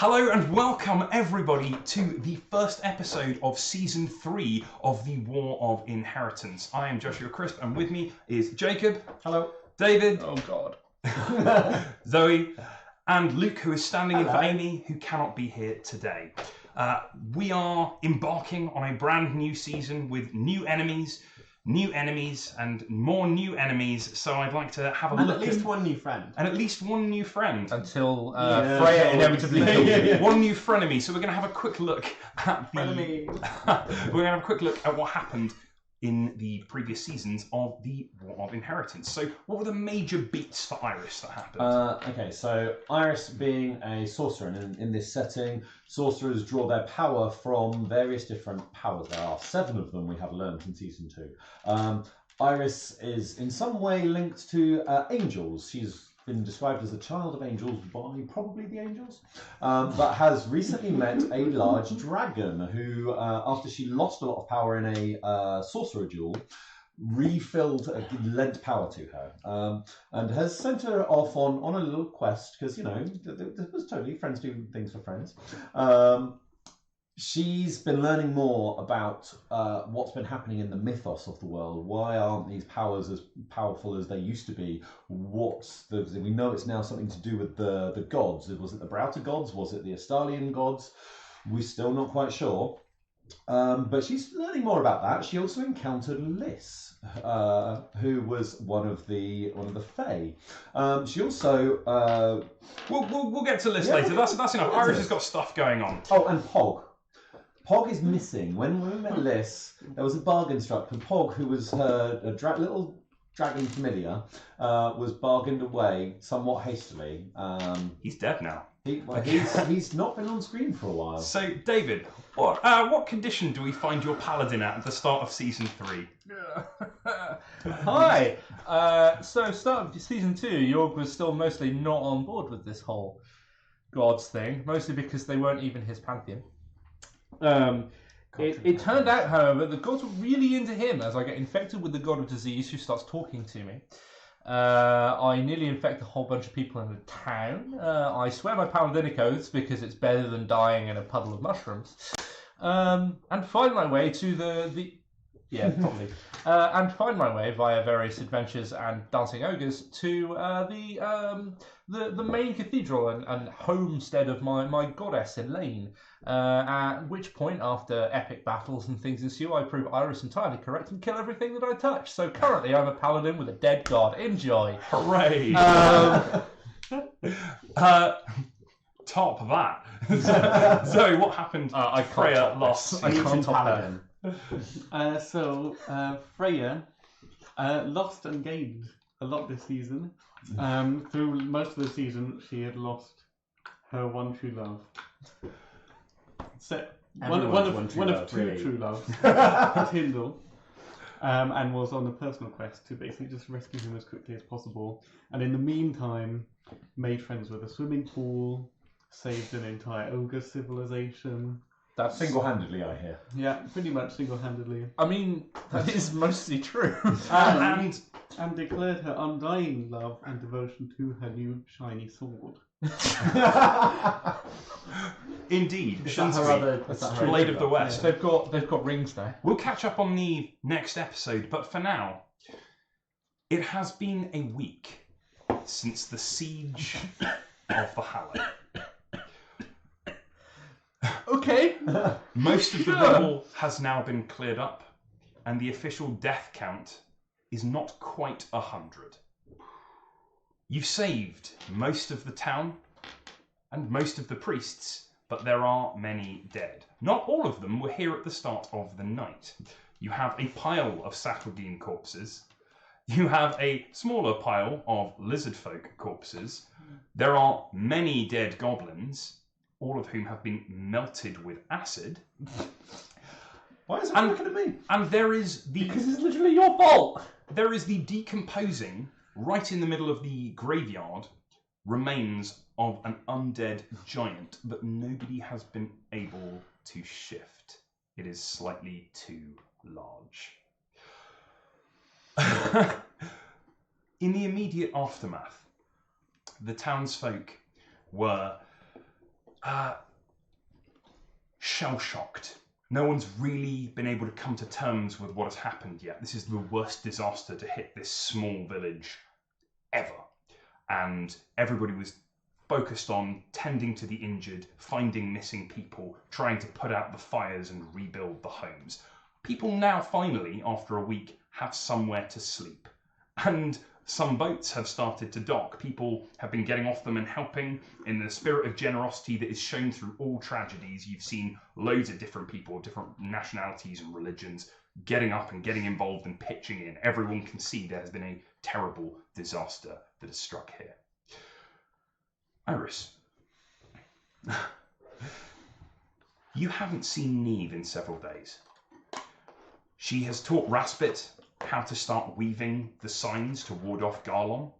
Hello and welcome everybody to the first episode of Season 3 of the War of Inheritance. I am Joshua Crisp and with me is Jacob. Hello. David. Oh God. Zoe. And Luke, who is standing in for Amy, who cannot be here today. We are embarking on a brand new season with new enemies, and more new enemies, so I'd like to have a look at least one new friend. And at least one new friend. Until Freya inevitably kills you. One new frenemy. So we're going to have a quick look at the... we're going to have a quick look at what happened in the previous seasons of the War of Inheritance. So what were the major beats for Iris that happened? Okay, so Iris being a sorcerer, and in this setting, sorcerers draw their power from various different powers. There are 7 of them we have learned in Season 2. Iris is in some way linked to angels. She's been described as a child of angels by probably the angels, but has recently met a large dragon who, after she lost a lot of power in a sorcerer duel, lent power to her, and has sent her off on a little quest, because, you know, it was totally friends do things for friends. She's been learning more about what's been happening in the mythos of the world. Why aren't these powers as powerful as they used to be? We know it's now something to do with the gods. Was it the Brauta gods? Was it the Astalian gods? We're still not quite sure. But she's learning more about that. She also encountered Liss, who was one of the Fae. She also we'll get to Liss later. That's enough. Iris has got stuff going on. Oh, and Pog. Pog is missing. When we met Liss, there was a bargain struck, and Pog, who was her little dragon familiar, was bargained away somewhat hastily. He's dead now. He's not been on screen for a while. So, David, what condition do we find your paladin at the start of Season 3? Hi! So, start of Season 2, Jorg was still mostly not on board with this whole gods thing, mostly because they weren't even his pantheon. It turned out, however, the gods were really into him as I get infected with the god of disease who starts talking to me. I nearly infect a whole bunch of people in the town. I swear my paladinic oaths because it's better than dying in a puddle of mushrooms. And find my way to and find my way via various adventures and dancing ogres to the main cathedral and homestead of my goddess Elaine. At which point, after epic battles and things ensue, I prove Iris entirely correct and kill everything that I touch. So currently, I'm a paladin with a dead god. Enjoy. Hooray! Top that. Zoe, what happened? Freya lost. I can't top paladin. Freya lost and gained a lot this season. Through most of the season, she had lost her one true love. So one of two true loves, Tyndall, and was on a personal quest to basically just rescue him as quickly as possible. And in the meantime, made friends with a swimming pool, saved an entire ogre civilization. That's single-handedly, I hear. Yeah, pretty much single-handedly. I mean, that is mostly true. And declared her undying love and devotion to her new shiny sword. Indeed, Blade of the West. Yeah. They've got rings now. We'll catch up on the next episode, but for now, it has been a week since the siege of Valhalla. Okay. Most of the rubble has now been cleared up, and the official death count is not quite 100. You've saved most of the town and most of the priests, but there are many dead. Not all of them were here at the start of the night. You have a pile of Satragine corpses. You have a smaller pile of lizard folk corpses. There are many dead goblins, all of whom have been melted with acid. Why is it looking at me? And there is because it's literally your fault. There is the decomposing, right in the middle of the graveyard, remains of an undead giant that nobody has been able to shift. It is slightly too large. In the immediate aftermath, the townsfolk were shell-shocked. No one's really been able to come to terms with what has happened yet. This is the worst disaster to hit this small village ever. And everybody was focused on tending to the injured, finding missing people, trying to put out the fires and rebuild the homes. People now finally, after a week, have somewhere to sleep. And some boats have started to dock. People have been getting off them and helping in the spirit of generosity that is shown through all tragedies. You've seen loads of different people, different nationalities and religions, getting up and getting involved and pitching in. Everyone can see there has been a terrible disaster that has struck here. Iris, you haven't seen Neve in several days. She has taught Raspit how to start weaving the signs to ward off Garlon,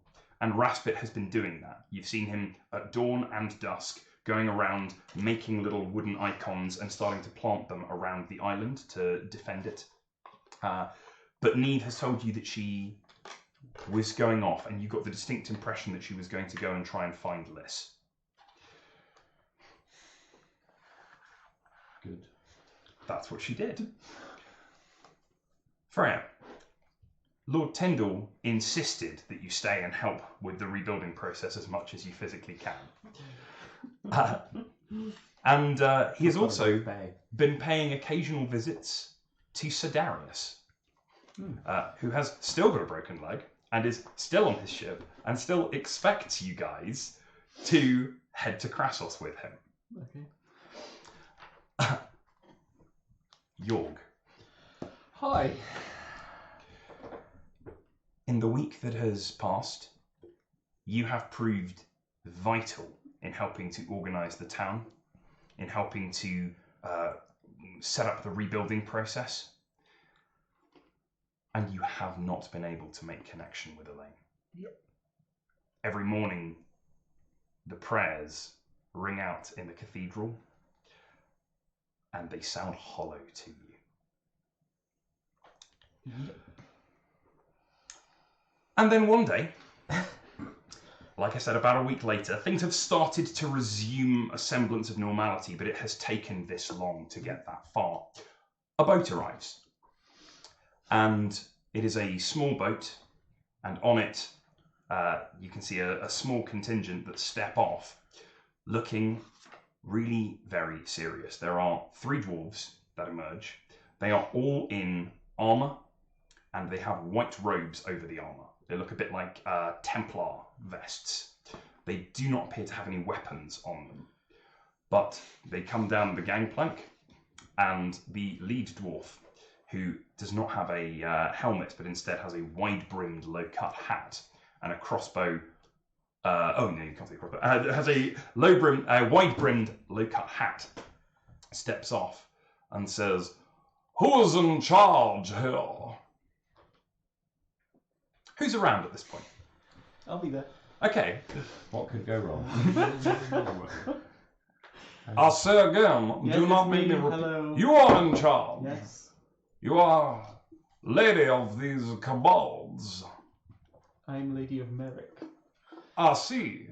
and Raspit has been doing that. You've seen him at dawn and dusk going around making little wooden icons and starting to plant them around the island to defend it. But Neve has told you that she was going off, and you got the distinct impression that she was going to go and try and find Liss. Good. That's what she did. Freya, Lord Tyndall insisted that you stay and help with the rebuilding process as much as you physically can. And he has also been paying occasional visits to Sidarius, who has still got a broken leg and is still on his ship and still expects you guys to head to Krassos with him. Okay. Jorg. Hi. In the week that has passed, you have proved vital in helping to organise the town, in helping to set up the rebuilding process, and you have not been able to make connection with Elaine. Yep. Every morning, the prayers ring out in the cathedral, and they sound hollow to you. Yep. And then one day, like I said, about a week later, things have started to resume a semblance of normality, but it has taken this long to get that far. A boat arrives, and it is a small boat, and on it you can see a small contingent that step off, looking really very serious. There are 3 dwarves that emerge. They are all in armour, and they have white robes over the armour. They look a bit like Templar vests. They do not appear to have any weapons on them. But they come down the gangplank, and the lead dwarf, who does not have a helmet, but instead has a wide-brimmed, low-cut hat and a crossbow. Oh no, you can't say crossbow. Has a wide-brimmed, low-cut hat. Steps off and says, "Who's in charge here?" Who's around at this point? I'll be there. Okay. What could go wrong? I'll say again, Yes, do not it's make me me. repeat. Hello. You are in charge. Yes. You are lady of these kobolds. I'm Lady of Merrick. I see.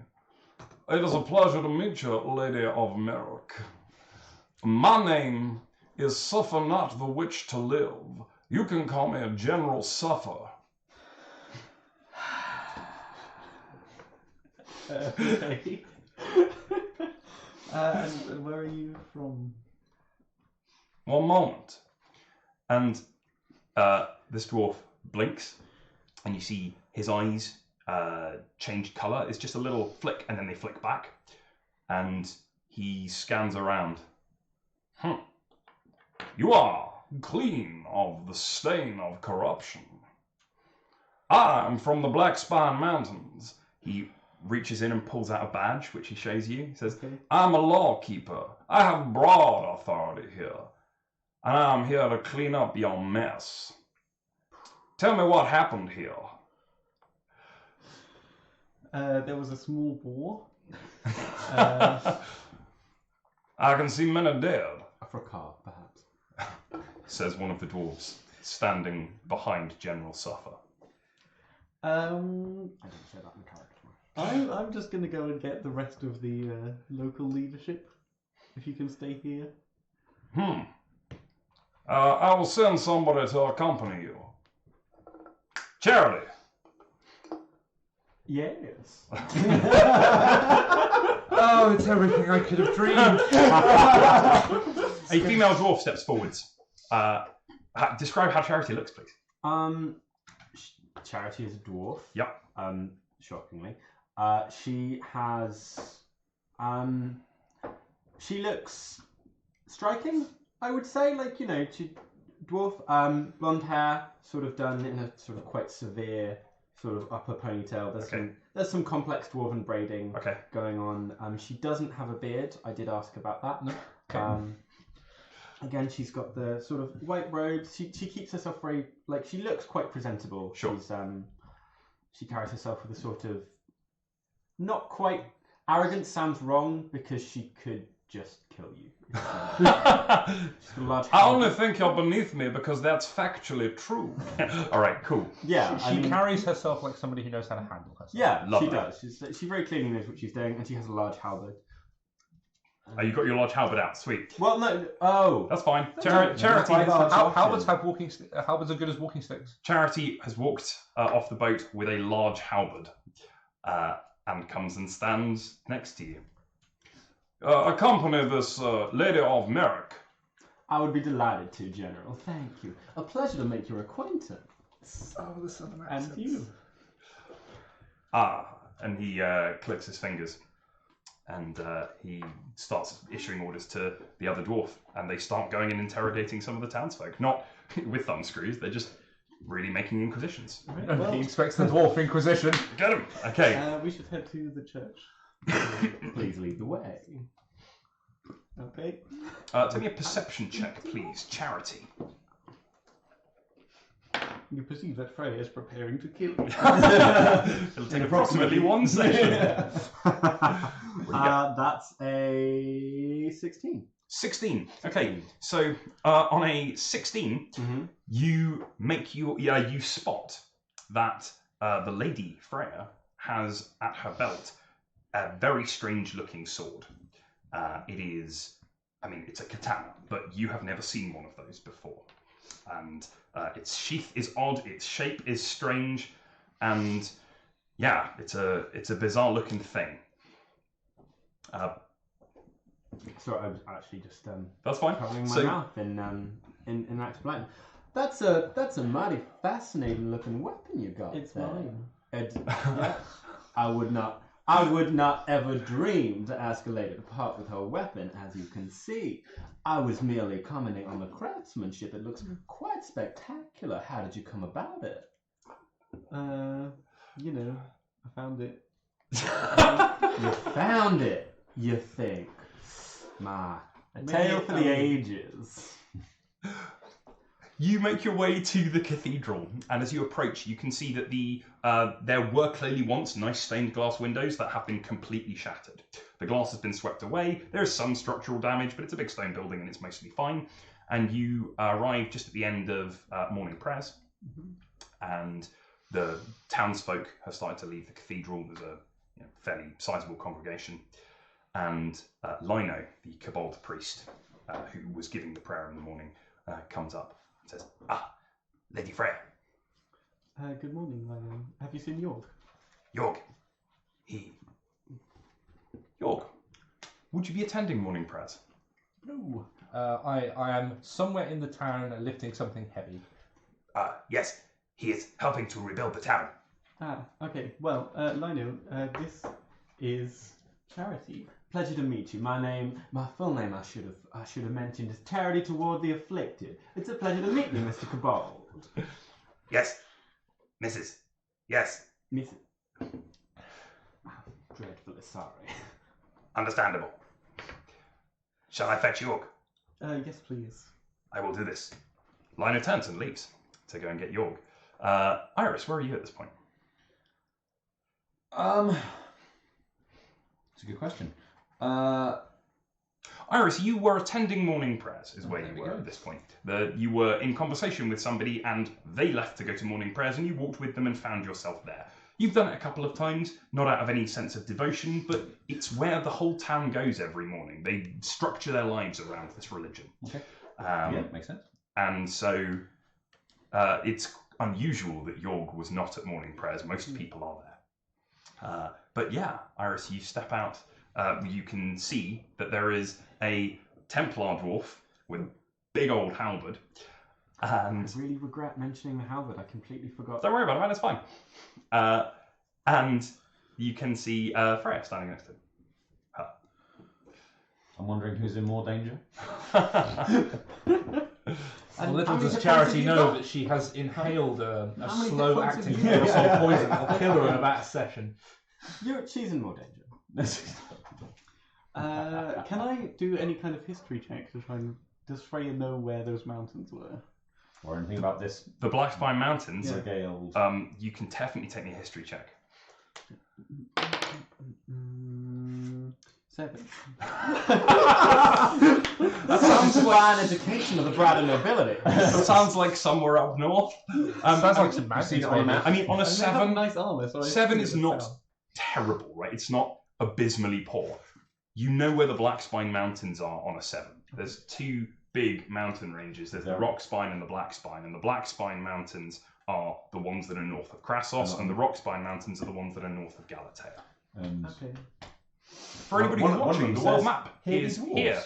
It is a pleasure to meet you, Lady of Merrick. My name is Suffer Not the Witch to Live. You can call me General Suffer. Okay. And where are you from? One moment. And this dwarf blinks, and you see his eyes change colour. It's just a little flick, and then they flick back. And he scans around. You are clean of the stain of corruption. I am from the Black Spine Mountains. He reaches in and pulls out a badge, which he shows you. He says, Okay. I'm a lawkeeper. I have broad authority here. And I'm here to clean up your mess. Tell me what happened here. There was a small boar. I can see many dead, For a car, perhaps. says one of the dwarves, standing behind General Suffer. I didn't say that in character. I'm just going to go and get the rest of the local leadership if you can stay here. I will send somebody to accompany you. Charity. Yes. Oh, it's everything I could have dreamed. A female dwarf steps forwards. Describe how Charity looks, please. Charity is a dwarf. Yep. Shockingly. She has... she looks striking, I would say. Like, you know, she dwarf, blonde hair, sort of done in a sort of quite severe sort of upper ponytail. There's some complex dwarven braiding going on. She doesn't have a beard. I did ask about that. No. Okay. Again, she's got the sort of white robes. She keeps herself very, like, she looks quite presentable. Sure. She carries herself with a sort of, not quite, arrogance sounds wrong because she could just kill you. She's got a large I only think you're beneath me because that's factually true. All right, cool. Yeah, She carries herself like somebody who knows how to handle herself. Yeah, Lovely. she does. She very clearly knows what she's doing, and she has a large halberd. Oh, you got your large halberd out. Sweet. Well, no. Oh, That's fine. Charity. Charity. Halberds have halberds are good as walking sticks. Charity has walked off the boat with a large halberd and comes and stands next to you. Accompany this lady of Merrick. I would be delighted to, General. Thank you. A pleasure to make your acquaintance. Oh, the southern And accents. you. And he clicks his fingers. And he starts issuing orders to the other dwarf. And they start going and interrogating some of the townsfolk. Not with thumbscrews, they're just really making inquisitions. Well, He expects the dwarf inquisition. Get him! Okay. we should head to the church. Please lead the way. Okay. Take me a perception check, please. Charity. You perceive that Freya is preparing to kill you. It'll take approximately one session. That's a 16. 16. Okay, so on a 16, you spot that the lady Freya has at her belt a very strange-looking sword. It's a katana, but you have never seen one of those before. And its sheath is odd, its shape is strange, and yeah, it's a bizarre-looking thing. Sorry, I was actually just That's fine. covering my mouth in act of blind. That's a mighty fascinating looking weapon you got. It's there. mine. Yeah. I would not ever dream to ask a lady to part with her weapon, as you can see. I was merely commenting on the craftsmanship. It looks quite spectacular. How did you come about it? I found it. You found it, you think. A tale for the ages. You make your way to the cathedral, and as you approach, you can see that there were clearly once nice stained glass windows that have been completely shattered. The glass has been swept away. There is some structural damage, but it's a big stone building and it's mostly fine. And you arrive just at the end of morning prayers, and the townsfolk have started to leave the cathedral. There's a fairly sizable congregation, and Lino, the kobold priest, who was giving the prayer in the morning, comes up. Says, Lady Freya. Good morning, Lino. Have you seen York? York. York. Would you be attending morning prayers? No. I am somewhere in the town lifting something heavy. Yes. He is helping to rebuild the town. Okay. Well, Lino, this is Charity. Pleasure to meet you. My full name I should have mentioned is Charity Toward the Afflicted. It's a pleasure to meet you, Mr. Kobold. Yes. Mrs. Yes. Miss... Dreadfully sorry. Understandable. Shall I fetch York? Yes, please. I will do this. Lino turns and leaves to go and get York. Iris, where are you at this point? It's a good question. Iris, you were attending morning prayers, is where there you we were go. at this point. You were in conversation with somebody, and they left to go to morning prayers, and you walked with them and found yourself there. You've done it a couple of times, not out of any sense of devotion, but it's where the whole town goes every morning. They structure their lives around this religion. Okay. Yeah, makes sense. And so it's unusual that Yorg was not at morning prayers. Most people are there. But yeah, Iris, you step out. You can see that there is a Templar dwarf with a big old halberd. And I really regret mentioning the halberd. I completely forgot. don't worry about it, man. It's fine. And you can see Freya standing next to him. I'm wondering who's in more danger. Well, little how many does hit Charity points have you know got? that she has inhaled a How many hit slow points have acting you got? aerosol poison that will kill her in about a session. She's in more danger. Can I do any kind of history check to try and does Freya know where those mountains were? Or anything about this The Blackspine Mountains, regaled. you can definitely take me a history check. 7. That sounds like an education of the Bradder nobility. That sounds like somewhere up north. Sounds like some you see mountains it on a maybe. map. I mean, on a They have 7, nice armor, so I 7 assume is it would not tell. terrible, right? It's not abysmally poor. You know where the Blackspine Mountains are on a 7. There's 2 big mountain ranges. There's the Rockspine and the Blackspine, and the Blackspine Mountains are the ones that are north of Krassos, and the Rockspine Mountains are the ones that are north of Galatea. And Okay. For anybody One who's of watching, them the world says, map "Here be is dwarves." here.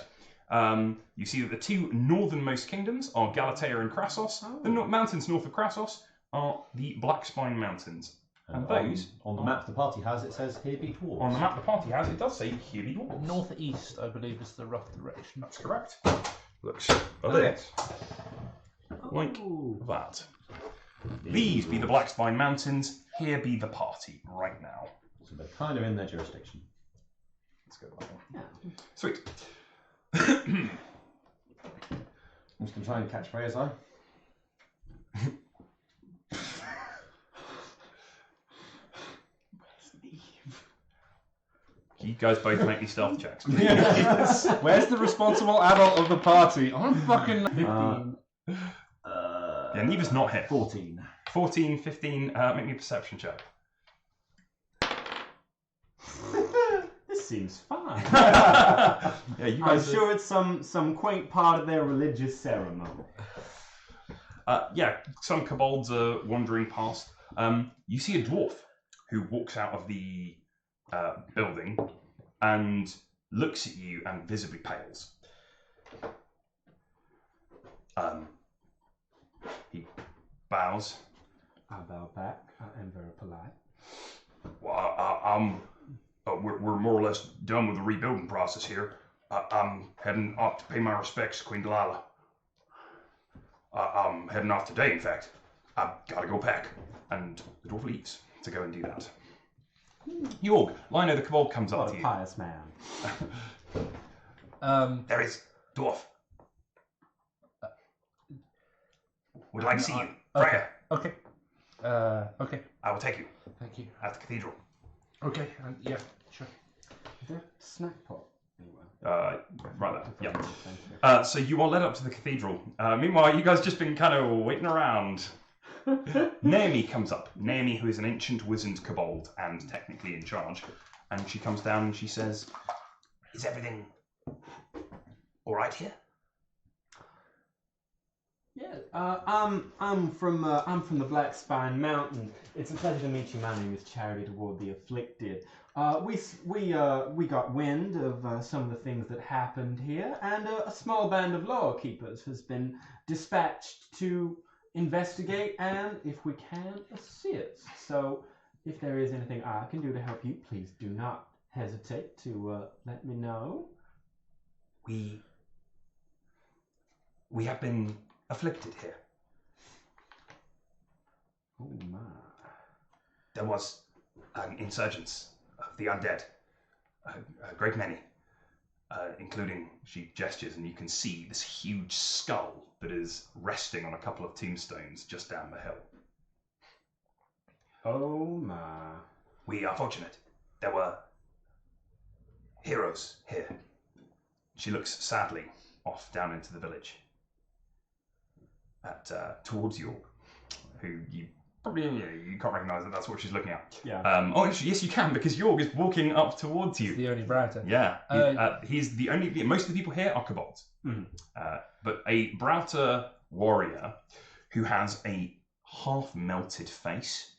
You see that the 2 northernmost kingdoms are Galatea and Krassos. The mountains north of Krassos are the Blackspine Mountains. And those on the map the party has, it says here be dwarves. on the map the party has, it does say here be dwarves. Northeast, I believe, is the rough direction. That's correct. Looks a bit like that. These be the Blackspine Mountains. Here be the party right now. So they're kind of in their jurisdiction. Let's go to that one. Yeah. Sweet. I'm just going to try and catch Freya's eye. You guys both make me stealth checks. Where's the responsible adult of the party? I'm fucking 15. Yeah, Neva's not hit. 14. 14, 15, make me a perception check. This seems fine. Yeah, you I'm guys sure it's some quaint part of their religious ceremony. yeah, some kobolds are wandering past. You see a dwarf who walks out of the building and looks at you and visibly pales. He bows. I bow back. I am very polite. Well, we're more or less done with the rebuilding process here. I'm heading up to pay my respects to Queen Delilah. I'm heading off today, in fact. I've got to go pack. And the dwarf leaves to go and do that. Yorg, Lino the kobold comes up What to a you. pious man. There is dwarf. Would like to see you. Freya, Okay. Okay. I will take you Thank you. at the cathedral. Okay. Yeah. Sure. Is there a snack pot anywhere? Right there. Yeah. Thank you. So you are led up to the cathedral. Meanwhile, you guys just been kind of waiting around. Naomi comes up. Naomi, who is an ancient wizened kobold and technically in charge, and she comes down and she says, "Is everything all right here?" Yeah, I'm from the Blackspine Mountain. It's a pleasure to meet you. My name is Charity Toward the Afflicted. We got wind of some of the things that happened here, and a small band of law keepers has been dispatched to investigate and, if we can, assist. So, if there is anything I can do to help you, please do not hesitate to let me know. We have been afflicted here. Oh my. There was an insurgence of the undead, a great many, including, she gestures and you can see this huge skull that is resting on a couple of tombstones just down the hill. Oh my. We are fortunate. There were heroes here. She looks sadly off down into the village at towards York, who you Probably you can't recognise that that's what she's looking at. Yeah. Oh, actually, yes, you can because Jorg is walking up towards He's you. the only Browter. Yeah, he's the only. Most of the people here are kobolds, but a Browter warrior who has a half-melted face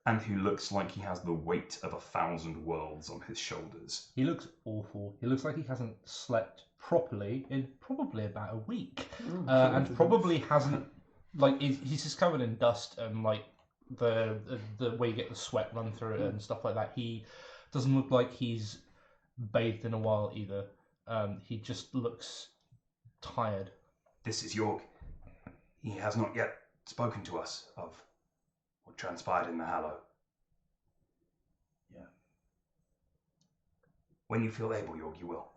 and who looks like he has the weight of 1,000 worlds on his shoulders. He looks awful. He looks like he hasn't slept properly in probably about a week, and probably hasn't. Like he's just covered in dust and like the way you get the sweat run through it and stuff like that. He doesn't look like he's bathed in a while either. He just looks tired. This is Jorg. He has not yet spoken to us of what transpired in the Hallow. Yeah. When you feel able, Jorg, you will.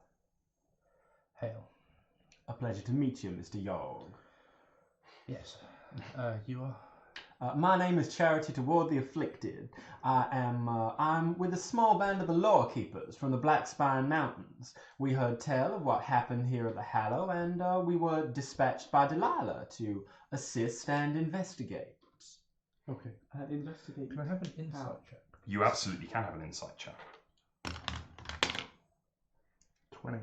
Hail. A pleasure to meet you, Mr. Yorg. Yes. You are? My name is Charity Toward the Afflicted. I'm with a small band of the Lore Keepers from the Black Spine Mountains. We heard tell of what happened here at the Hallow, and we were dispatched by Delilah to assist and investigate. Okay. Investigate. Can I have an insight check? You absolutely can have an insight check. 20.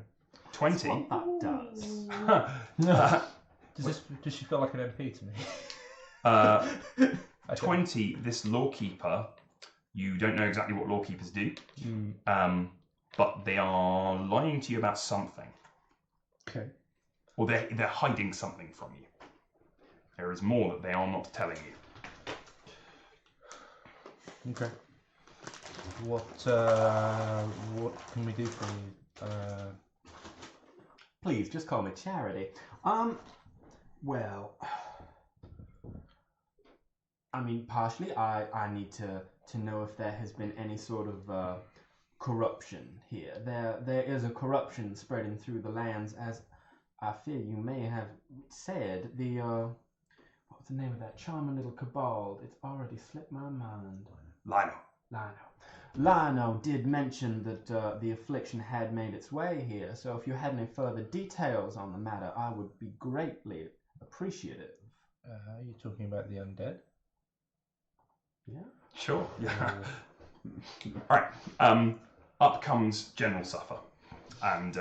20? What that does. Does she feel like an MP to me? 20, this lawkeeper, you don't know exactly what lawkeepers do, but they are lying to you about something. Okay. Or they're hiding something from you. There is more that they are not telling you. Okay. What can we do for you? Please, just call me Charity. Well, I mean, partially, I need to know if there has been any sort of corruption here. There is a corruption spreading through the lands, as I fear you may have said. What's the name of that charming little cabal? It's already slipped my mind. Lino did mention that the affliction had made its way here, so if you had any further details on the matter, I would be greatly appreciative. Are you talking about the undead? Yeah. Sure. Yeah. Alright. Up comes General Suffer. And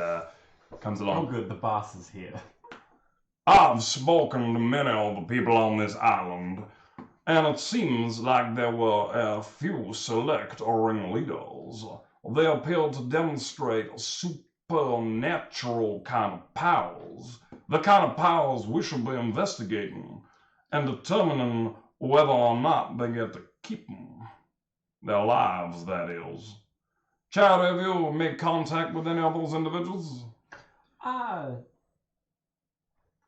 comes along. Oh good, the boss is here. I've spoken to many of the people on this island, and it seems like there were a few select ringleaders. They appear to demonstrate supernatural kind of powers, the kind of powers we should be investigating and determining whether or not they get to keep them. Their lives, that is. Chad, have you made contact with any of those individuals?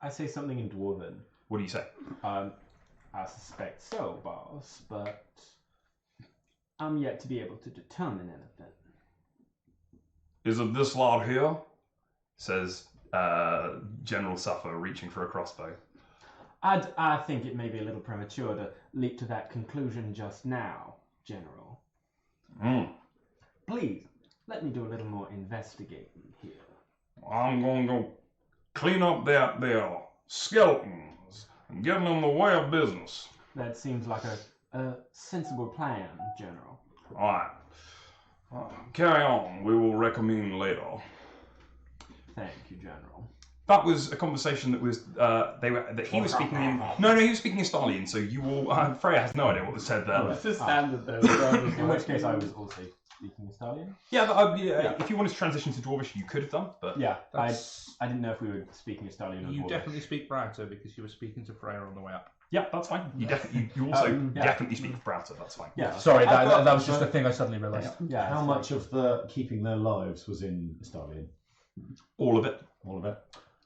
I say something in Dwarven. What do you say? I suspect so, boss, but I'm yet to be able to determine anything. Is it this lot here? Says General Suffer, reaching for a crossbow. I think it may be a little premature to leap to that conclusion just now, General. Please, let me do a little more investigating here. I'm going to go clean up that there skeletons and get them in the way of business. That seems like a sensible plan, General. All right. Carry on. We will reconvene later. Thank you, General. That was a conversation that was he was speaking in. No, he was speaking in Stalian. So you all. Freya has no idea what was said there. It's just standard though. So In which case, I was also speaking Estalian. Yeah, but, if you wanted to transition to Dwarvish, you could have done. But Yeah, I That's- didn't know if we were speaking Estalian or You Dwarvish. definitely speak Browser because you were speaking to Freya on the way up. yeah, that's fine. You also Yeah. definitely speak Browser. That's fine. Yeah. Sorry, I thought- that was just a thing I suddenly realised. Yeah. How it's much of the keeping their lives was in Estalian? All of it. All of it?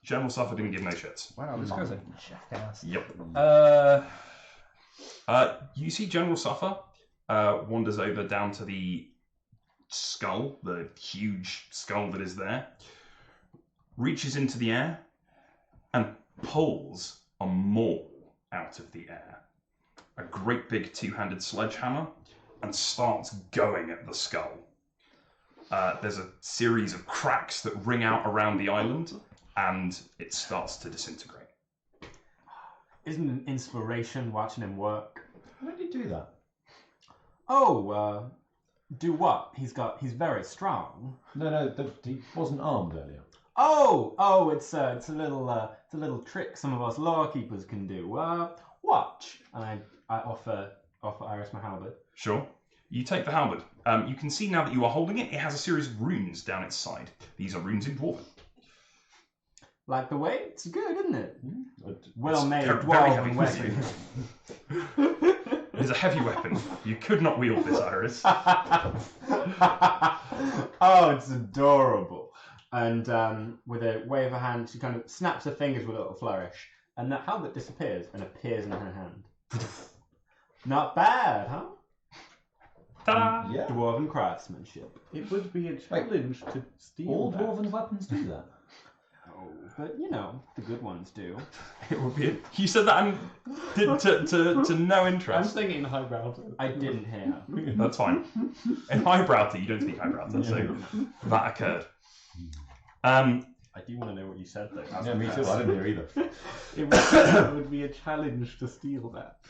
General Suffer didn't give no shits. Wow, this guy's a jackass. Yep. You see General Suffer wanders over down to the skull, the huge skull that is there, reaches into the air, and pulls a maul out of the air. A great big two-handed sledgehammer, and starts going at the skull. There's a series of cracks that ring out around the island, and it starts to disintegrate. Isn't it an inspiration watching him work? How did he do that? Oh, do what? He's very strong. No, he wasn't armed earlier. Oh, it's a little trick some of us lawkeepers can do. Watch. And I offer Iris my halberd. Sure. You take the halberd. You can see now that you are holding it, it has a series of runes down its side. These are runes in Dwarven. Like the weight? It's good, isn't it? It's Well made very dwarven heavy. weapon. It is a heavy weapon. You could not wield this, Iris. Oh, it's adorable. And with a wave of her hand, she kind of snaps her fingers with a little flourish. And that halberd disappears and appears in her hand. Not bad, huh? Ta-da! Yeah. Dwarven craftsmanship. It would be a challenge to steal All that. dwarven weapons do that. Oh, but you know, the good ones do. It would be. You said that and to no I'm interest. saying it in highbrow. I didn't hear. That's fine. In Highbrowther, you don't speak Highbrowther, so that occurred. I do want to know what you said though. Yeah, me too. I didn't hear either. It would be a challenge to steal that.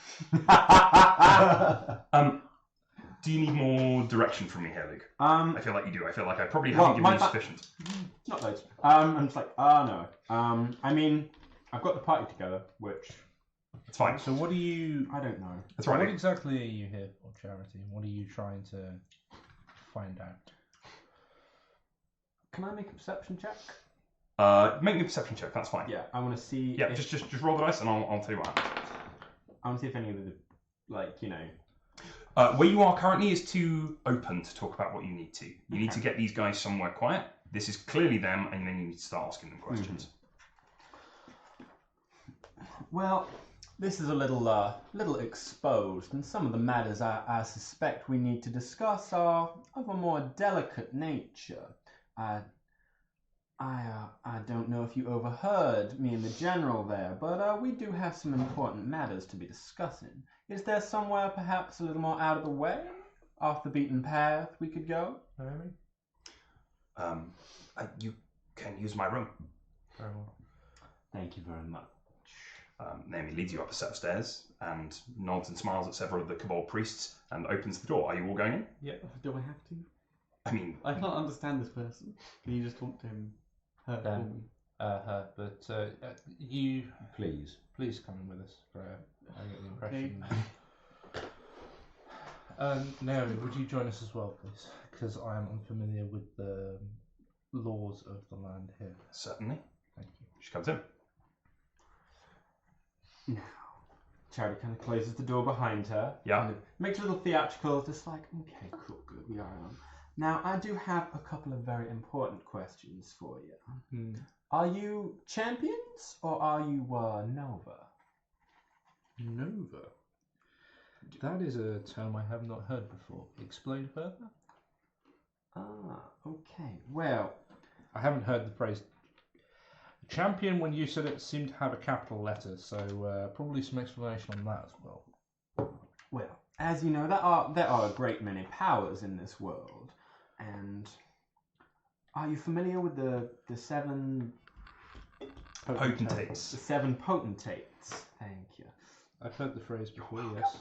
Do you need more direction from me here, Luke? I feel like you do. I feel like I probably Well, haven't given you my- sufficient. Not loads. I'm just like, no. I mean, I've got the party together, which It's fine. So what do you... I don't know. That's What right. exactly are you here for, Charity? What are you trying to find out? Can I make a perception check? Make me a perception check. That's fine. Yeah, I want to see. Yeah, if, just roll the dice, and I'll tell you what happens. I want to see if any of the, like, you know. Where you are currently is too open to talk about what you need to. You need to get these guys somewhere quiet. This is clearly them, and then you need to start asking them questions. Well, this is a little exposed, and some of the matters I suspect we need to discuss are of a more delicate nature. I don't know if you overheard me and the general there, but we do have some important matters to be discussing. Is there somewhere perhaps a little more out of the way, off the beaten path we could go? Naomi? You can use my room. Very well. Thank you very much. Naomi leads you up a set of stairs and nods and smiles at several of the Kobold priests and opens the door. Are you all going in? Yeah, do I have to? I mean, I can't understand this person. Can you just talk to him? Her, for me? Her, but you Please. please come with us. Freya. I get the Okay. impression. Naomi, would you join us as well, please? Because I am unfamiliar with the laws of the land here. certainly. Thank you. She comes in. Charity kind of closes the door behind her. Yeah. Kind of makes a little theatrical, just like, okay, cool, good, we are on. Now, I do have a couple of very important questions for you. Are you champions or are you Nova? Nova. That is a term I have not heard before. Explain further. Ah, okay. Well, I haven't heard the phrase champion when you said it seemed to have a capital letter, so probably some explanation on that as well. well, as you know, there are a great many powers in this world, and are you familiar with the seven Potentates. The seven potentates. Thank you. I've heard the phrase before, yes.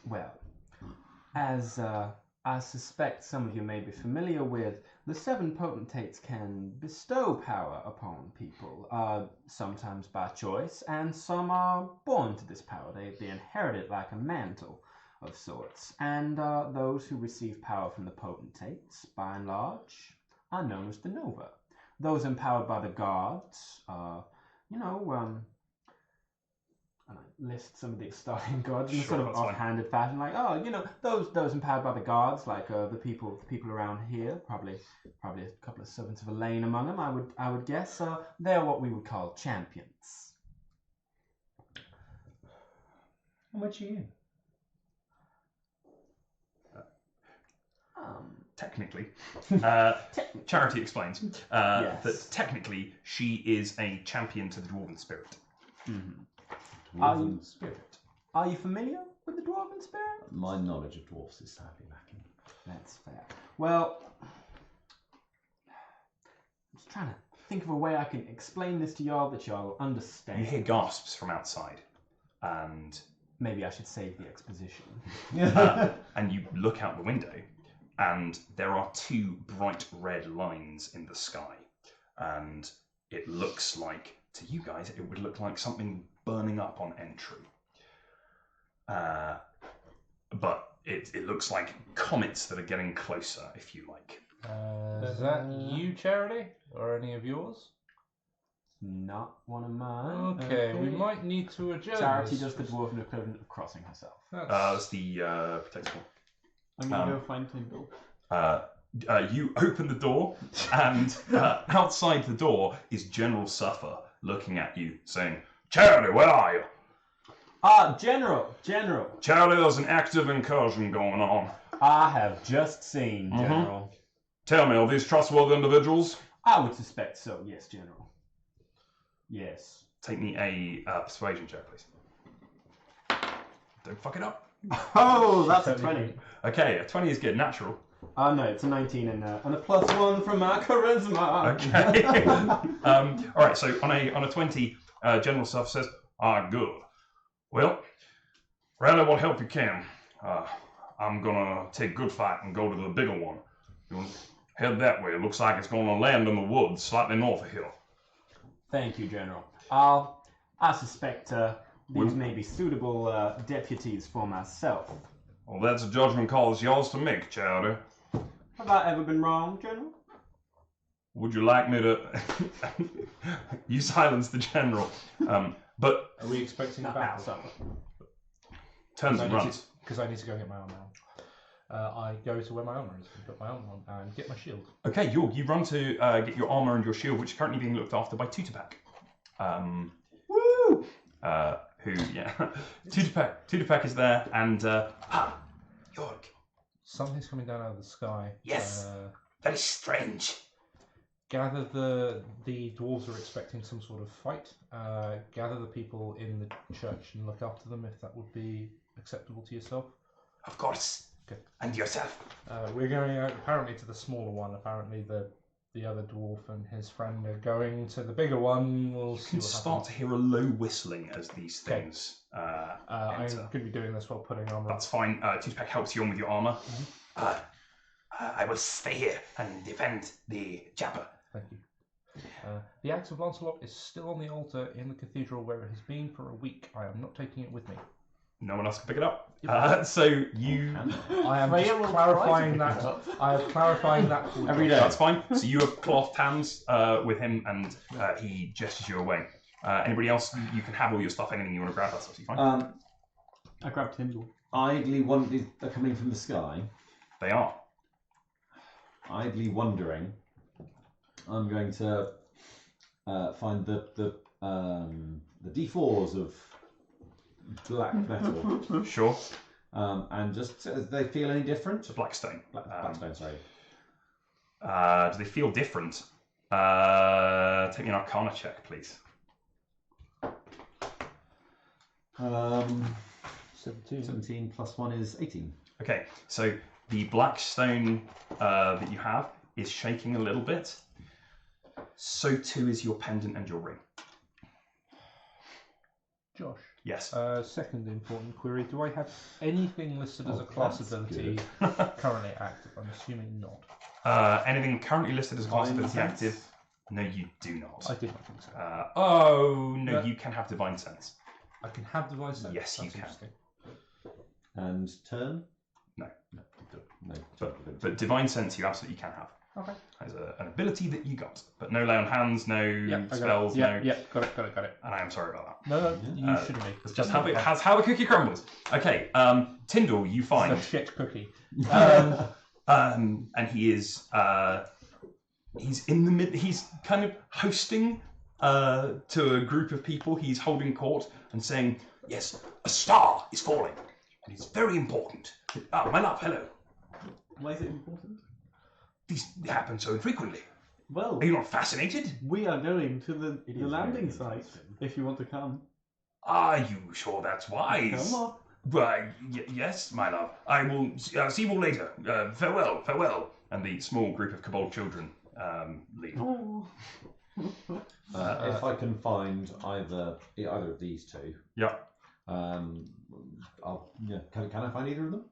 Well, as I suspect some of you may be familiar with, the seven potentates can bestow power upon people, sometimes by choice, and some are born to this power. They inherit it like a mantle of sorts. And those who receive power from the potentates, by and large, are known as the Nova. Those empowered by the gods, and I list some of the Astarian gods in a Sure, sort of that's fine. offhanded fashion, like, those empowered by the gods, like the people around here, probably a couple of servants of Elaine among them, I would guess. They're what we would call champions. How much are you? Technically, Charity explains Yes. that technically she is a champion to the Dwarven spirit. Dwarven spirit. Are you familiar with the dwarven spirit? My knowledge of dwarfs is sadly lacking. That's fair. Well, I'm just trying to think of a way I can explain this to y'all that y'all understand. You hear gasps from outside, and maybe I should save the exposition. And you look out the window, and there are 2 bright red lines in the sky. And it looks like, to you guys, it would look like something burning up on entry. But it looks like comets that are getting closer, if you like. Is that you, Charity, or any of yours? Not one of mine. Okay, we might need to adjust. Charity does the dwarven equivalent of crossing herself. That's the protector. I'm gonna go find Tyndall. You open the door, and outside the door is General Suffer looking at you, saying, Charity, where are you? General. Charity, there's an active incursion going on. I have just seen, General. Tell me, are these trustworthy individuals? I would suspect so, yes, General. Yes. take me a persuasion check, please. Don't fuck it up. Oh, that's a 20. Okay, a 20 is good, natural. Oh no, it's a 19 and a +1 from my charisma. Okay. All right. So on a 20, General Stuff says, Good. Well, rally what help you can. I'm gonna take good fight and go to the bigger one. You'll head that way. It looks like it's gonna land in the woods, slightly north of here. Thank you, General. I suspect these may be suitable deputies for myself. Well, that's a judgment call that's yours to make, Chowder. Have I ever been wrong, General? Would you like me to... you silence the General. But Are we expecting a Not battle? outside. turns and runs. Because I need to go get my armor on. I go to where my armor is, put my armor on, and get my shield. Okay, you run to get your armor and your shield, which is currently being looked after by Tutorpack. Woo! Tutorpack is there, and York. Something's coming down out of the sky. Yes. Very strange. Gather the dwarves are expecting some sort of fight. Gather the people in the church and look after them if that would be acceptable to yourself. Of course. Okay. And yourself. We're going out apparently to the smaller one. Apparently the other dwarf and his friend are going to the bigger one. We'll You see can what start happens. to hear a low whistling as these Okay. things I'm enter. going to be doing this while putting armor on. That's fine. Tutorpack helps you on with your armor. I will stay here and defend the chapel. Thank you. The axe of Lancelot is still on the altar in the cathedral where it has been for a week. I am not taking it with me. No one else can pick it up. So you... I am Freya just will clarifying try to pick that. it up. I am clarifying that for Every you. day. That's fine. So you have clothed hands with him, and he gestures you away. Anybody else? You can have all your stuff. Anything you want to grab, that's absolutely fine. I grabbed Tyndall. Idly wondering, they're coming from the sky. They are. Idly wondering, I'm going to find the D4s of black metal, Sure. and just do they feel any different? It's a Blackstone. Blackstone, sorry. Do they feel different? Take me an Arcana check, please. 17 plus 1 is 18. Okay, so the Blackstone that you have is shaking a little bit. So too is your pendant and your ring. Josh. Yes. Second important query: do I have anything listed as a class that's ability currently active? I'm assuming not. Anything currently listed as class Divine ability sense? active? No, you do not. I did not think so. No, No. you can have Divine Sense. I can have device sense. Yes, you That's can. interesting. And turn? No. No. But Divine Sense you absolutely can have. Okay. As an ability that you got. But no lay on hands, no Yeah, I got spells, it. Yeah, no... yeah, got it. And I am sorry about that. No, you shouldn't be. It's just how the cookie crumbles. Okay, Tyndall, you It's find... a shit cookie. And he is he's in the mid. He's kind of hosting to a group of people. He's holding court and saying, "Yes, a star is falling, and it's very important." Oh, my love, hello. Why is it important? These happen so infrequently. Well, Are you not fascinated? we are going to the is landing very site. interesting. If you want to come. Are you sure that's wise? Come on. Why, yes, my love. I will see you all later. Farewell, farewell. And the small group of kobold children leave. Oh. If I can find either of these two, Yeah. Can I find either of them?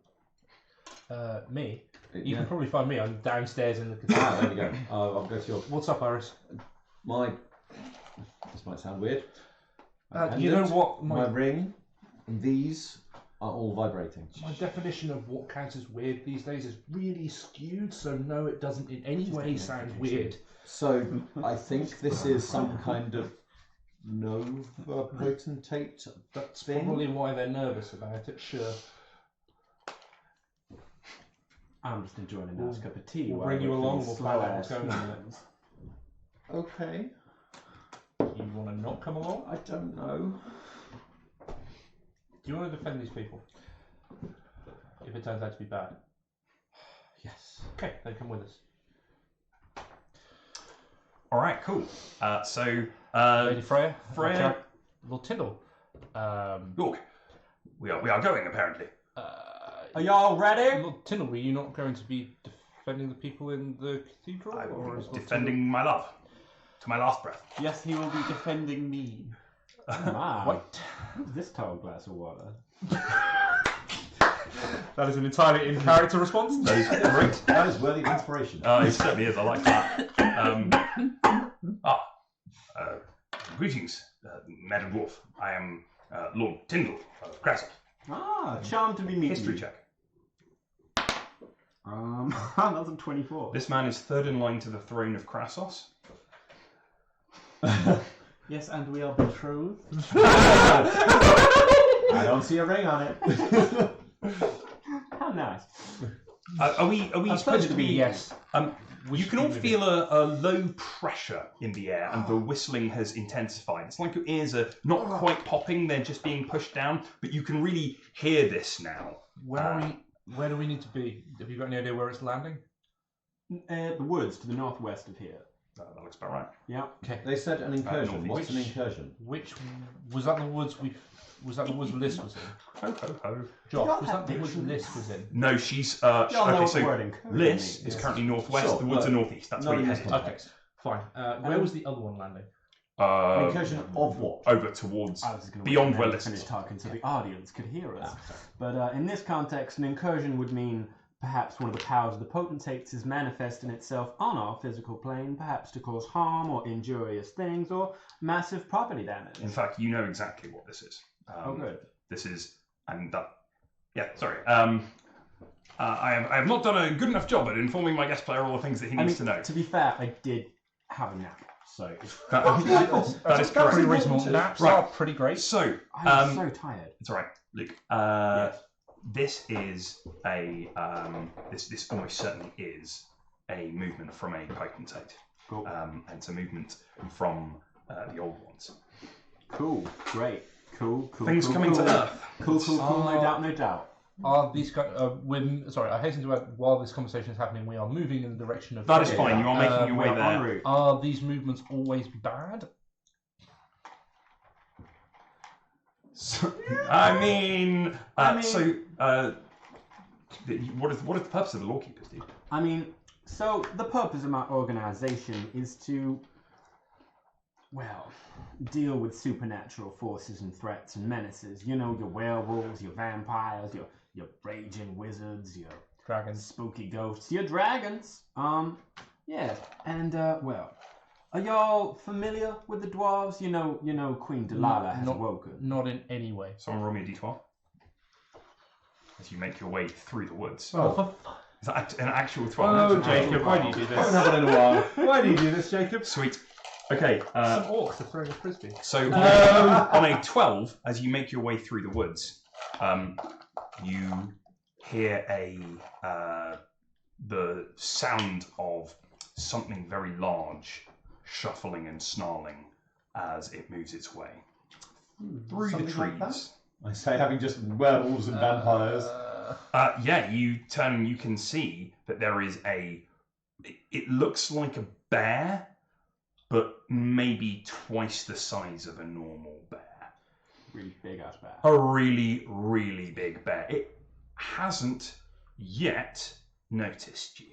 Me? You Yeah. can probably find me. I'm downstairs in the cathedral. There we go. I'll go to your. What's up, Iris? This might sound weird. You know what? My ring and these are all vibrating. My definition of what counts as weird these days is really skewed, so no, it doesn't in any way sound weird. So I think this is some kind of Nova potentate. That's thing? probably why they're nervous about it, sure. I'm just enjoying a nice cup of tea. We'll while bring I you wait for along, these we'll slow find out ass what's going on. humans. Okay. You want to not come along? I don't know. Do you want to defend these people? If it turns out to be bad. Yes. Okay, then come with us. All right, cool. Lady Freya? Freya? Little Tyndall. Look, we are going apparently. Are y'all ready? Little Tyndall, were you not going to be defending the people in the cathedral? I will is be Little defending my love to my last breath. Yes, he will be defending me. My, What? this tall glass of water. That is an entirely in character response. That is great. That is worthy of inspiration. It certainly is. I like that. Greetings, Madam Dwarf. I am Lord Tyndall of Crescent. Ah, charmed to be meeting History you. check. That's a 24. This man is third in line to the throne of Krassos. Yes, and we are betrothed. I don't see a ring on it. How nice. Are we supposed to be? Yes. You can all feel a low pressure in the air, and the whistling has intensified. It's like your ears are not quite popping; they're just being pushed down. But you can really hear this now. Where do we need to be? Have you got any idea where it's landing? The woods to the northwest of here. That looks about right. Yeah. Okay. They said an incursion. northeast. What's an incursion? Which was that the woods was that the woods Liz was in? Ho ho ho. Josh, Y'all was have that the woods dictionaries. Liz was in? No, she's Y'all know okay. what the So word incursion Liz means. is currently northwest. Sure, The woods but are northeast. That's where not you in this headed. context. Fine. Where was the other one landing? An incursion of what? Over towards I was gonna beyond wait where for Liz finish is. talking so the audience could hear us. But in this context, an incursion would mean perhaps one of the powers of the potentates is manifesting itself on our physical plane, perhaps to cause harm or injurious things or massive property damage. In fact, you know exactly what this is. Oh, good. This is, and that. Yeah, sorry. I have not done a good enough job at informing my guest player all the things that he needs to know. To be fair, I did have a nap, so That is correct. Pretty reasonable. Naps Right. are pretty great. So, I'm so tired. it's all right, Luke. Yes. This is a this almost certainly is a movement from a potentate. Cool. And it's a movement from the old ones. Cool. Great. Cool. Things cool, coming cool. to Earth. Cool. No doubt. No doubt. Are these guys? Sorry, I hasten to add. While this conversation is happening, we are moving in the direction of. That is fine. You are making your way We're en there. route. Are these movements always bad? So, I mean, what is the purpose of the lawkeepers, dude? I mean, so the purpose of my organization is to, well, deal with supernatural forces and threats and menaces. You know, your werewolves, your vampires, your raging wizards, your Dragons. spooky ghosts, your dragons. Yeah, and well, are y'all familiar with the dwarves? You know, Queen Delilah has awoken. Not in any way. Someone roll me a d12 as you make your way through the woods. Oh, Is that an actual 12? oh Jacob, why do you do I haven't this? had it in a while. Why do you do this, Jacob? Sweet. Okay. Some orcs are throwing a frisbee. So on a 12, as you make your way through the woods, you hear the sound of something very large shuffling and snarling as it moves its way through the Something like trees. I say, having just werewolves and vampires. Yeah, you turn and you can see that there is it looks like a bear, but maybe twice the size of a normal bear. Really big ass bear. A really, really big bear. It hasn't yet noticed you.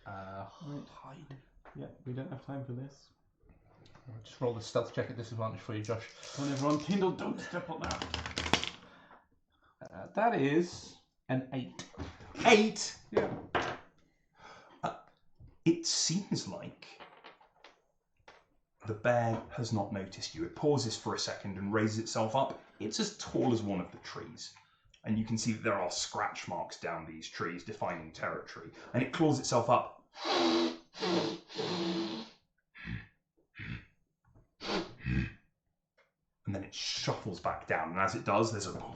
Hide. Yeah, we don't have time for this. Just roll the stealth check at disadvantage for you, Josh. Come on, everyone, Tyndall, don't step on that. That is an 8. 8. Yeah. It seems like the bear has not noticed you. It pauses for a second and raises itself up. It's as tall as one of the trees. And you can see that there are scratch marks down these trees defining territory. And it claws itself up. And then it shuffles back down. And as it does, there's a boom.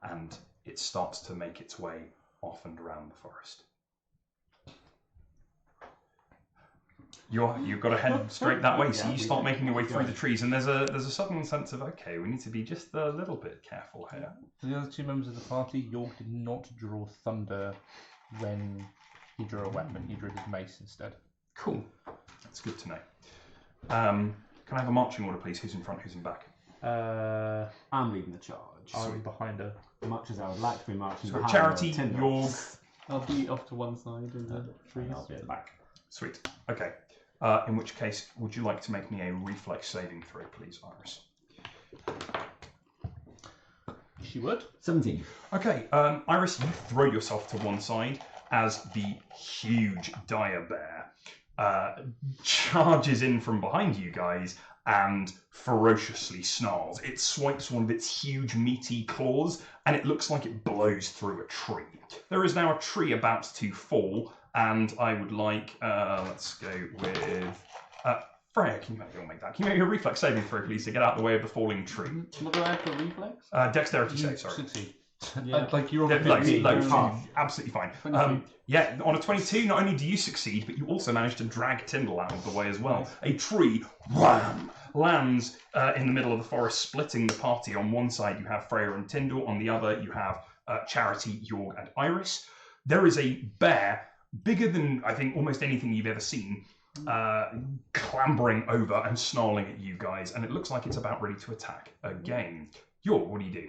And it starts to make its way off and around the forest. You've got to head straight that way, so you start making your way through the trees, and there's a sudden sense of, okay, we need to be just a little bit careful here. For the other two members of the party, York did not draw thunder when he drew a weapon. He drew his mace instead. Cool. That's good to know. Can I have a marching order, please? Who's in front, who's in back? I'm leading the charge. I'm behind her. Much as I would like to be marching So behind Charity, Tyndall. York. I'll be off to one side in the trees. I'll be at the back. Sweet. Okay. In which case, would you like to make me a reflex saving throw, please, Iris? She would. 17. Okay, Iris, you throw yourself to one side as the huge dire bear charges in from behind you guys and ferociously snarls. It swipes one of its huge meaty claws and it looks like it blows through a tree. There is now a tree about to fall, and I would like, let's go with, Freya, can you make that? Can you make a reflex saving throw, please, to get out of the way of the falling tree? What do I have for reflex? Dexterity You save, sorry. succeed. Yeah. Like you're on Like, 15. absolutely fine. 23. Yeah, on a 22, not only do you succeed, but you also manage to drag Tyndall out of the way as well. A tree, wham, lands in the middle of the forest, splitting the party. On one side you have Freya and Tyndall, on the other you have Charity, York, and Iris. There is a bear, bigger than, I think, almost anything you've ever seen, clambering over and snarling at you guys, and it looks like it's about ready to attack again. York, what do you do?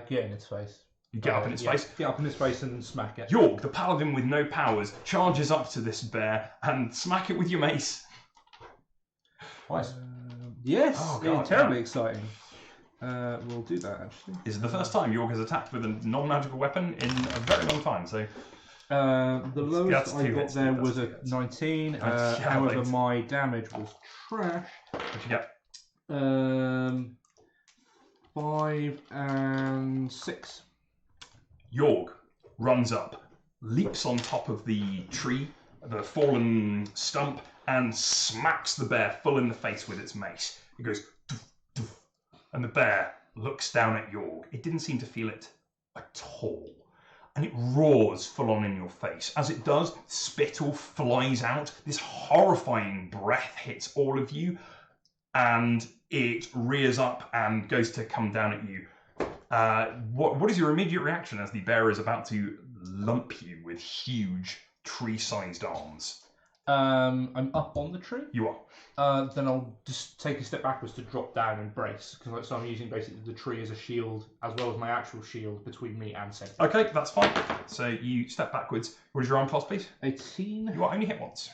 Get in its face. You get up in its face? Get up in its face and smack it. York, the paladin with no powers, charges up to this bear and smack it with your mace. Twice. Yes, Oh, God, terribly exciting. We'll do that actually. This is the first time York has attacked with a non-magical weapon in a very long time, so... The lowest I two got hits, there that's was two a hits. 19. Yeah, However, thanks. my damage was trash. What'd you get? 5 and 6. York runs up, leaps on top of the tree, the fallen stump, and smacks the bear full in the face with its mace. It goes, doof, doof, and the bear looks down at York. It didn't seem to feel it at all. And it roars full on in your face. As it does, spittle flies out. This horrifying breath hits all of you, and it rears up and goes to come down at you. What is your immediate reaction as the bear is about to lump you with huge tree-sized arms? I'm up on the tree. You are. Then I'll just take a step backwards to drop down and brace. So I'm using basically the tree as a shield, as well as my actual shield between me and Sentry. Okay, that's fine. So you step backwards. What is your arm class, please? 18. You are only hit once.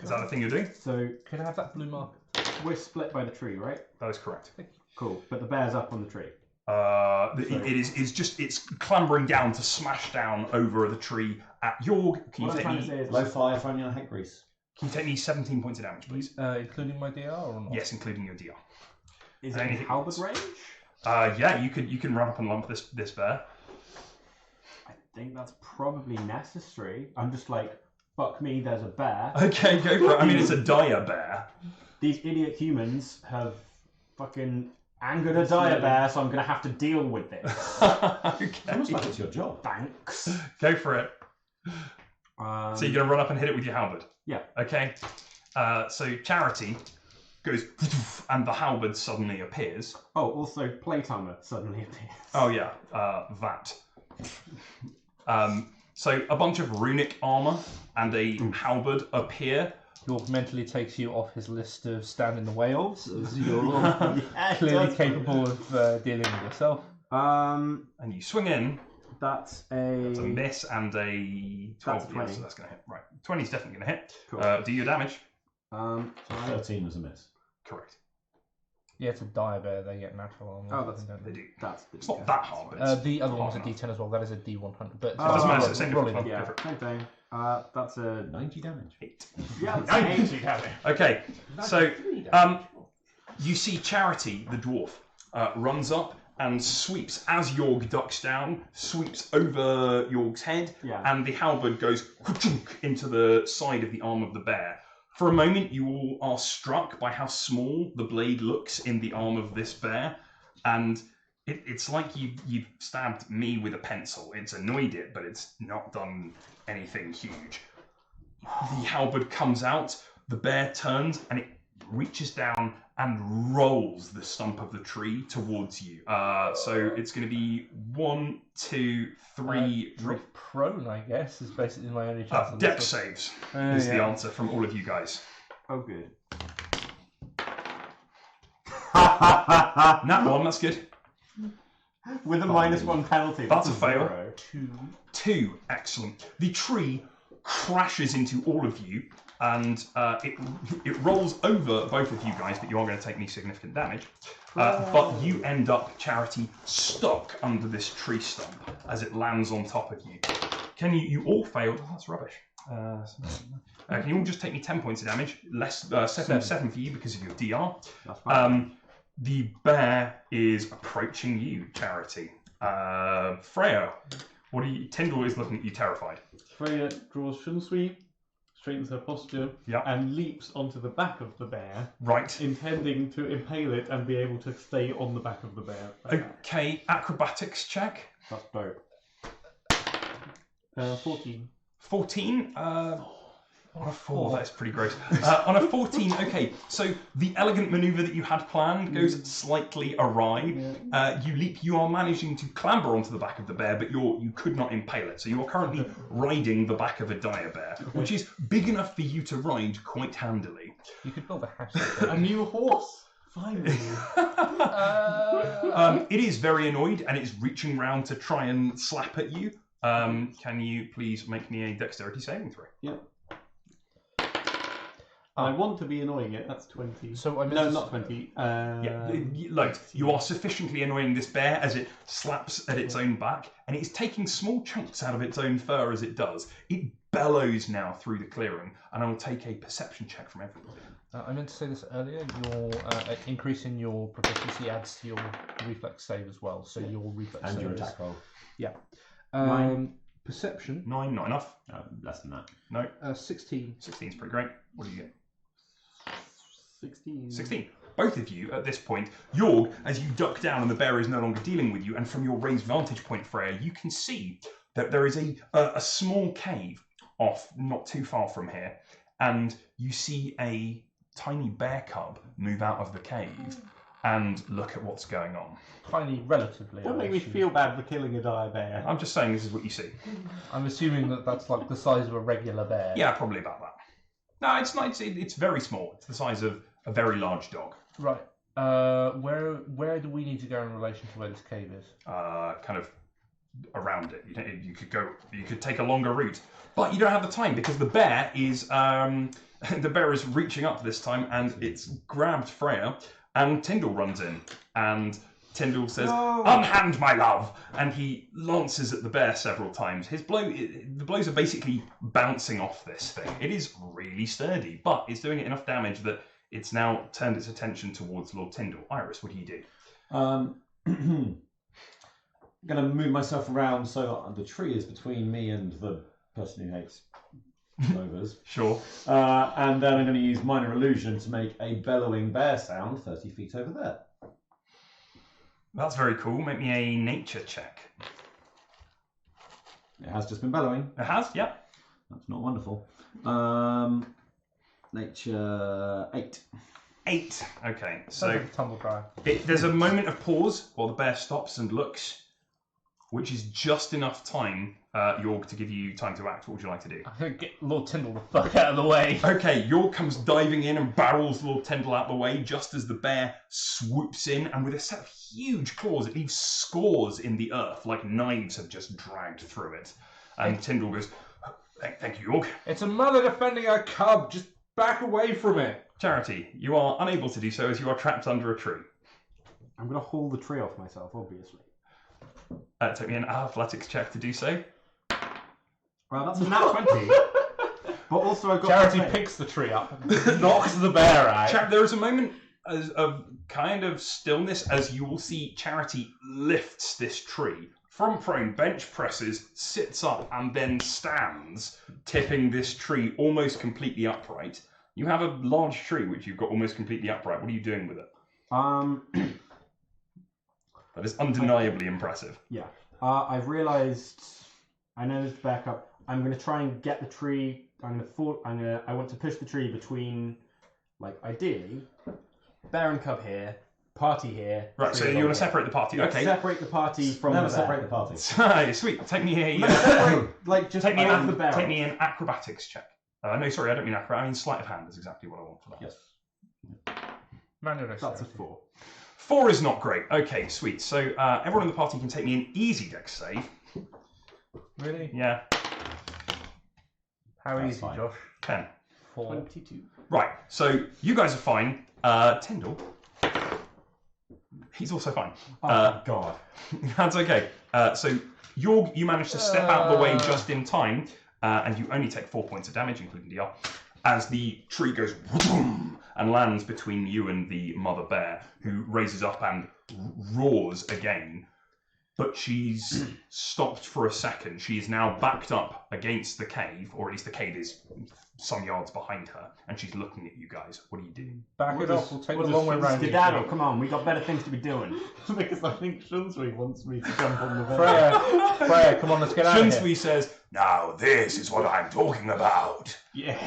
Is that the thing you're doing? So Can I have that blue mark? we're split by the tree, right? That is correct. Cool. But the bear's up on the tree. It's clambering down to smash down over the tree at York. Can you What I'm take trying to say me? is, Low fire, if only on head grease. Can you take me 17 points of damage, please? Including my DR or not? Yes, including your DR. is it anything halberd else? range? Yeah, you can run up and lump this bear. I think that's probably necessary. I'm just like, fuck me, there's a bear. Okay, go for it. I mean, it's a dire bear. These idiot humans have fucking angered a dire bear, so I'm going to have to deal with this. It's almost like Okay, it's your job. Thanks. go for it. So you're gonna run up and hit it with your halberd. Yeah. Okay. So Charity goes, and the halberd suddenly appears. Oh, also plate armor suddenly appears. Oh yeah, that. So a bunch of runic armor and a halberd appear. York mentally takes you off his list of stand in the way ofs, as you're Yeah, it clearly does. capable of dealing with yourself. And you swing in That's That's a miss and a 12. That's 20. So that's going to hit. Right. 20 is definitely going to hit. Cool. Do your damage. So 13 was a miss. Correct. Yeah, it's a dire bear. They get natural armor. Oh, that's- They do. that's It's not that hard, but it's the other one was a hard enough. D10 as well. That is a D100. But Oh, doesn't matter, it's the same rolling. difference. yeah, Go for it. same thing. That's a 90 damage. 8. yeah. That's an 8. Okay. So you see Charity, the dwarf, runs up and sweeps as Yorg ducks down, sweeps over Yorg's head, Yeah. and the halberd goes into the side of the arm of the bear. For a moment, you all are struck by how small the blade looks in the arm of this bear, and it's like you've stabbed me with a pencil. It's annoyed it, but it's not done anything huge. The halberd comes out, the bear turns, and it reaches down and rolls the stump of the tree towards you. So it's going to be 1, 2, 3. Drift prone, I guess, is basically my only chance. on this Dex one. saves is the answer from all of you guys. Oh, good. Nat 1, that's good. With a -1 penalty. That's a fail. 0. 2, excellent. The tree crashes into all of you, and it rolls over both of you guys, but you are going to take me significant damage. But you end up, Charity, stuck under this tree stump as it lands on top of you. Can you all failed? Oh, that's rubbish. Can you all just take me 10 points of damage? Less 7 for you because of your DR. That's fine. The bear is approaching you, Charity. Freya, what are you? Tyndall is looking at you, terrified. Freya draws Shunsui, straightens her posture, Yeah. and leaps onto the back of the bear, Right. intending to impale it and be able to stay on the back of the bear. Okay, acrobatics check. That's dope. 14. 14. On a 4, that's pretty gross. On a 14, okay, so the elegant maneuver that you had planned goes slightly awry. You are managing to clamber onto the back of the bear, but you could not impale it. So you are currently riding the back of a dire bear, which is big enough for you to ride quite handily. You could build a hashtag. A new horse! Finally! It is very annoyed, and it's reaching round to try and slap at you. Can you please make me a dexterity saving throw? Yep. I want to be annoying it, that's 20. So I meant No, to not 20. You are sufficiently annoying this bear as it slaps at its own back, and it's taking small chunks out of its own fur as it does. It bellows now through the clearing, and I will take a perception check from everybody. I meant to say this earlier. Your increase in your proficiency adds to your reflex save as well. So your reflex And save your is- attack roll. Yeah. Perception. 9, not enough. Less than that. No, 16. 16 is pretty great. What do you get? 16. 16. Both of you, at this point, Yorg, as you duck down and the bear is no longer dealing with you, and from your raised vantage point, Freya, you can see that there is a small cave off not too far from here, and you see a tiny bear cub move out of the cave and look at what's going on. Tiny, relatively. Don't I make me assume. feel bad for killing a dire bear. I'm just saying this is what you see. I'm assuming that that's like the size of a regular bear. Yeah, probably about that. No, it's not. It's very small. It's the size of a very large dog. Right. Where do we need to go in relation to where this cave is? Kind of around it. You could go. You could take a longer route, but you don't have the time because the bear is reaching up this time, and it's grabbed Freya, and Tyndall runs in, and Tyndall says, "Unhand, my love!" and he lances at the bear several times. The blows are basically bouncing off this thing. It is really sturdy, but it's doing enough damage that it's now turned its attention towards Lord Tyndall. Iris, what do you do? I'm going to move myself around so that the tree is between me and the person who hates rovers. Sure. And then I'm going to use minor illusion to make a bellowing bear sound 30 feet over there. That's very cool. Make me a nature check. It has just been bellowing. It has, yeah. That's not wonderful. Nature 8. 8. Okay, Sounds so like a tumble dryer. there's a moment of pause while the bear stops and looks, which is just enough time, Yorg, to give you time to act. What would you like to do? I'm going to get Lord Tyndall the fuck out of the way. Okay, York comes diving in and barrels Lord Tyndall out of the way just as the bear swoops in, and with a set of huge claws, it leaves scores in the earth, like knives have just dragged through it. And Tyndall goes, thank you, York. It's a mother defending her cub. Just back away from it. Charity, you are unable to do so as you are trapped under a tree. I'm going to haul the tree off myself, obviously. Take me an athletics check to do so. Well, that's a nat 20. But also I've got... Charity picks the tree up, knocks the bear out. There is a moment of kind of stillness as you will see Charity lifts this tree from prone, bench presses, sits up, and then stands, tipping this tree almost completely upright. You have a large tree which you've got almost completely upright. What are you doing with it? That is undeniably impressive. Yeah. I've realised... I know there's the backup. I'm going to try and get the tree... I want to push the tree between, like, ideally, bear and cub here, party here. Right, so you want to separate the party. Okay. Separate the party from the bear. separate the party. Sweet. Take me here. Just take me the bear. Take me an acrobatics check. No, sorry, I don't mean acrobatics. I mean sleight of hand is exactly what I want for that. Yes. Manual That's a dexterity. 4. 4 is not great. Okay, sweet. So everyone in the party can take me an easy dex save. Really? Yeah. How That's easy, fine. Josh? 10. 4. 22. Right, so you guys are fine. Tyndall, he's also fine. Oh, God. That's okay. So you managed to step out of the way just in time, and you only take 4 points of damage, including DR, as the tree goes boom, and lands between you and the mother bear, who raises up and roars again. But she's stopped for a second. She is now backed up against the cave, or at least the cave is some yards behind her, and she's looking at you guys. What are you doing? Back it up. We'll take the what long does way round. Skedaddle, come on, we got better things to be doing. Because I think Shunsui wants me to jump on the bear. Freya, come on, let's get out of here. Shunsui says, "Now this is what I'm talking about." Yeah.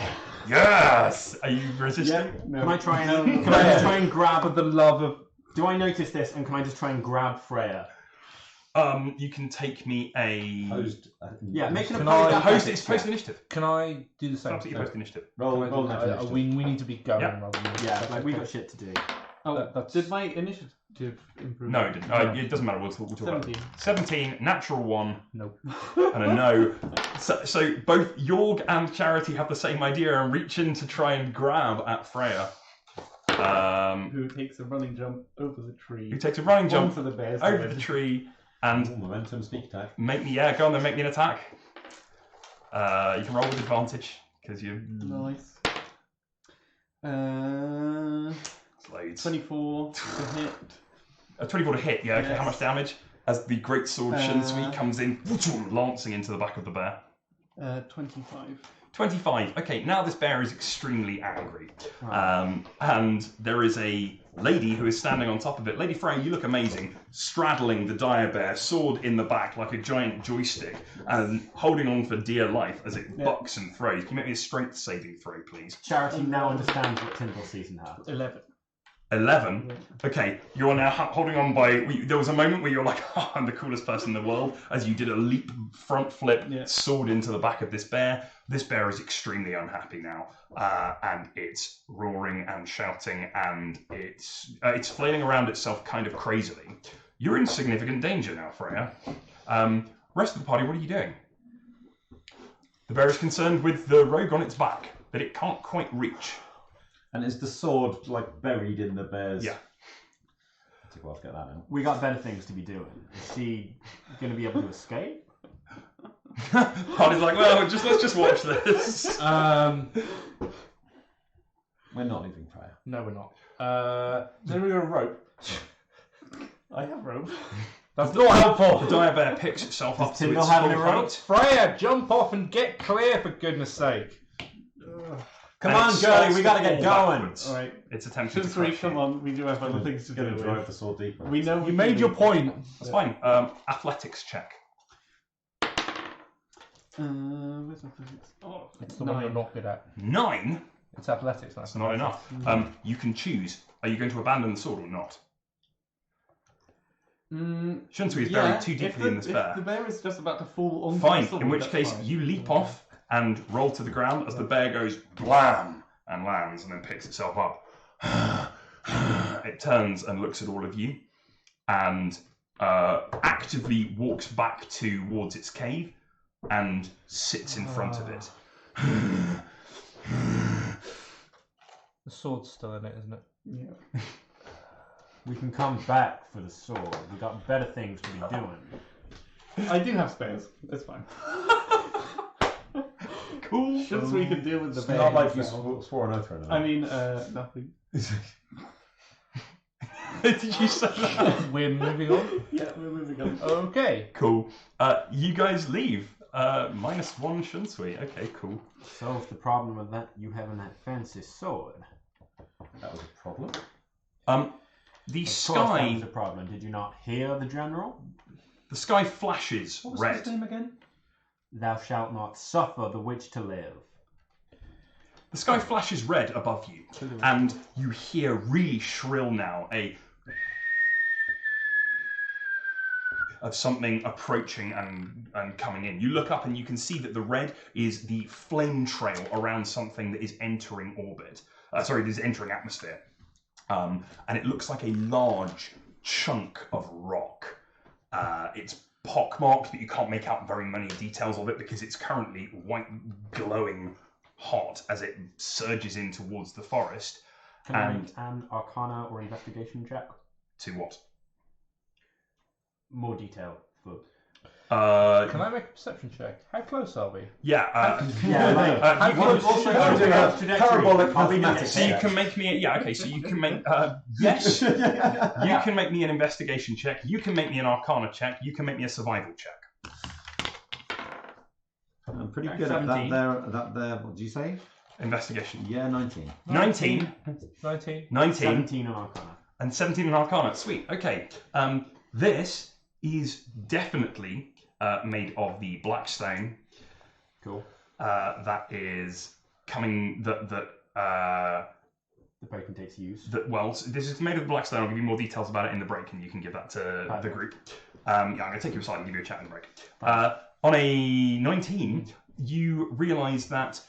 Yes. Are you resisting? Yeah. No. Can I try and just try and grab... For the love of... Do I notice this, and can I just try and grab Freya? You can take me a Yeah, make an Can opposed I- athletics It's check. post initiative. Can I do the same? Absolutely post initiative. Roll we need to be going Yeah. rather than... Yeah, like we got shit to do. Oh, that's- did my initiative improve? No, it didn't. It doesn't matter. We'll talk about it. 17. 17, natural 1, Nope. and a no. So both Yorg and Charity have the same idea and reach in to try and grab at Freya. Who takes a running jump over the tree. Who takes a running jump onto the bear's over head. the tree and Momentum sneak attack. make me, go on then, make me an attack. You can roll with advantage, because you're... Nice. Loads. 24 to hit. 24 to hit, yeah, okay. Yes. How much damage? As the great sword Shunsui comes in, lancing into the back of the bear. 25. 25. Okay, now this bear is extremely angry. And there is a lady who is standing on top of it. Lady Freya, you look amazing, straddling the dire bear, sword in the back like a giant joystick, and holding on for dear life as it bucks and throws. Can you make me a strength saving throw, please? Charity now understands what Tyndall sees in her. 11. 11. Okay, you are now holding on by... there was a moment where you're like, oh, I'm the coolest person in the world, as you did a leap, front flip, sword into the back of this bear. This bear is extremely unhappy now, and it's roaring and shouting, and it's flailing around itself kind of crazily. You're in significant danger now, Freya. Rest of the party, what are you doing? The bear is concerned with the rogue on its back, that it can't quite reach. And is the sword like buried in the bear's? Yeah. Take a while to get that out. We got better things to be doing. Is she going to be able to escape? Hardy's like, well, let's just watch this. We're not leaving Freya. No, we're not. Then we're going to rope. I have rope. That's not helpful. The dire bear picks itself up to Tyndall its have full any rope? height. Freya, jump off and get clear, for goodness sake. Come And on, it girlie, starts we got to to get fall going. backwards. Alright. It's attempting to Shunsui, crush come you. on. We do have other things to Going do to drive with. the sword deeper. We know You made your point. That's fine. Athletics check. Where's athletics? Oh, It's the one you're not good at. 9? It's athletics. That's not enough. You can choose. Are you going to abandon the sword or not? Shunsui is buried too deeply in this bear. If the bear is just about to fall on Fine, the sword, in which that's case fine. you leap off and roll to the ground as the bear goes blam and lands and then picks itself up. It turns and looks at all of you and actively walks back towards its cave and sits in front of it. The sword's still in it, isn't it? Yeah. We can come back for the sword. We've got better things to be doing. I do have spares. It's fine. Cool. Since we can deal with the It's bear. not like you himself. swore an oath right now. I mean, nothing. Did you say that? We're moving on. Yeah, we're moving on. Okay. Cool. You guys leave. -1 Shunsui. Okay, cool. Solve the problem with that you having that fancy sword. That was a problem. The Of course that sky, was a problem. Did you not hear the general? the sky flashes What was red. his name again? Thou shalt not suffer the witch to live. The sky flashes red above you, and you hear really shrill now of something approaching and coming in. You look up and you can see that the red is the flame trail around something that is entering orbit. That is entering atmosphere. And it looks like a large chunk of rock. It's pockmarked, but you can't make out very many details of it because it's currently white, glowing hot as it surges in towards the forest. Can I And- make an Arcana or Investigation check? To what? More detail. For... Can I make a perception check? How close are we? Yeah. Yeah, like, how you close can, is Also, Oh, do a trajectory. parabolic I'll be the mathematics so you check. can make me so you can make yes. You can make me an investigation check. You can make me an Arcana check. You can make me a survival check. I'm pretty Okay, good at 17. that there. What did you say? Investigation. Yeah, 19. 19, 19. 19, 17 on Arcana. and 17 in Arcana. Sweet. Okay. This is definitely made of the black stone. Cool. That is coming. The bacon takes use. Well, this is made of black stone. I'll give you more details about it in the break, and you can give that to the group. I'm going to take you aside and give you a chat in the break. On a 19, you realise that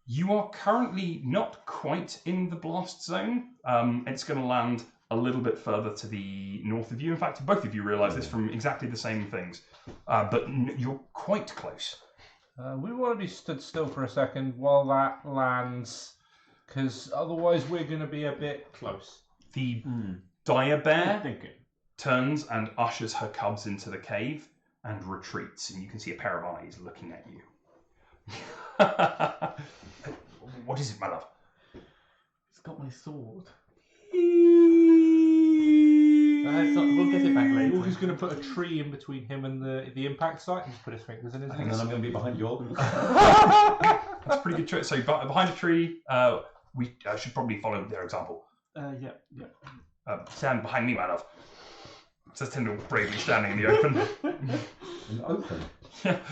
you are currently not quite in the blast zone. It's going to land a little bit further to the north of you. In fact, both of you realise this from exactly the same things. But you're quite close. We want to be stood still for a second while that lands, because otherwise we're going to be a bit close. The dire bear Thinking. turns and ushers her cubs into the cave and retreats, and you can see a pair of eyes looking at you. What is it, my love? It's got my sword. We'll get it back later. You're just going to put a tree in between him and the impact site and just put his fingers in his And then hands. I'm going to be behind you all. That's a pretty good choice. So behind a tree, we should probably follow their example. Yeah. Stand behind me, my love. Says Tyndall, bravely standing in the open. In the open.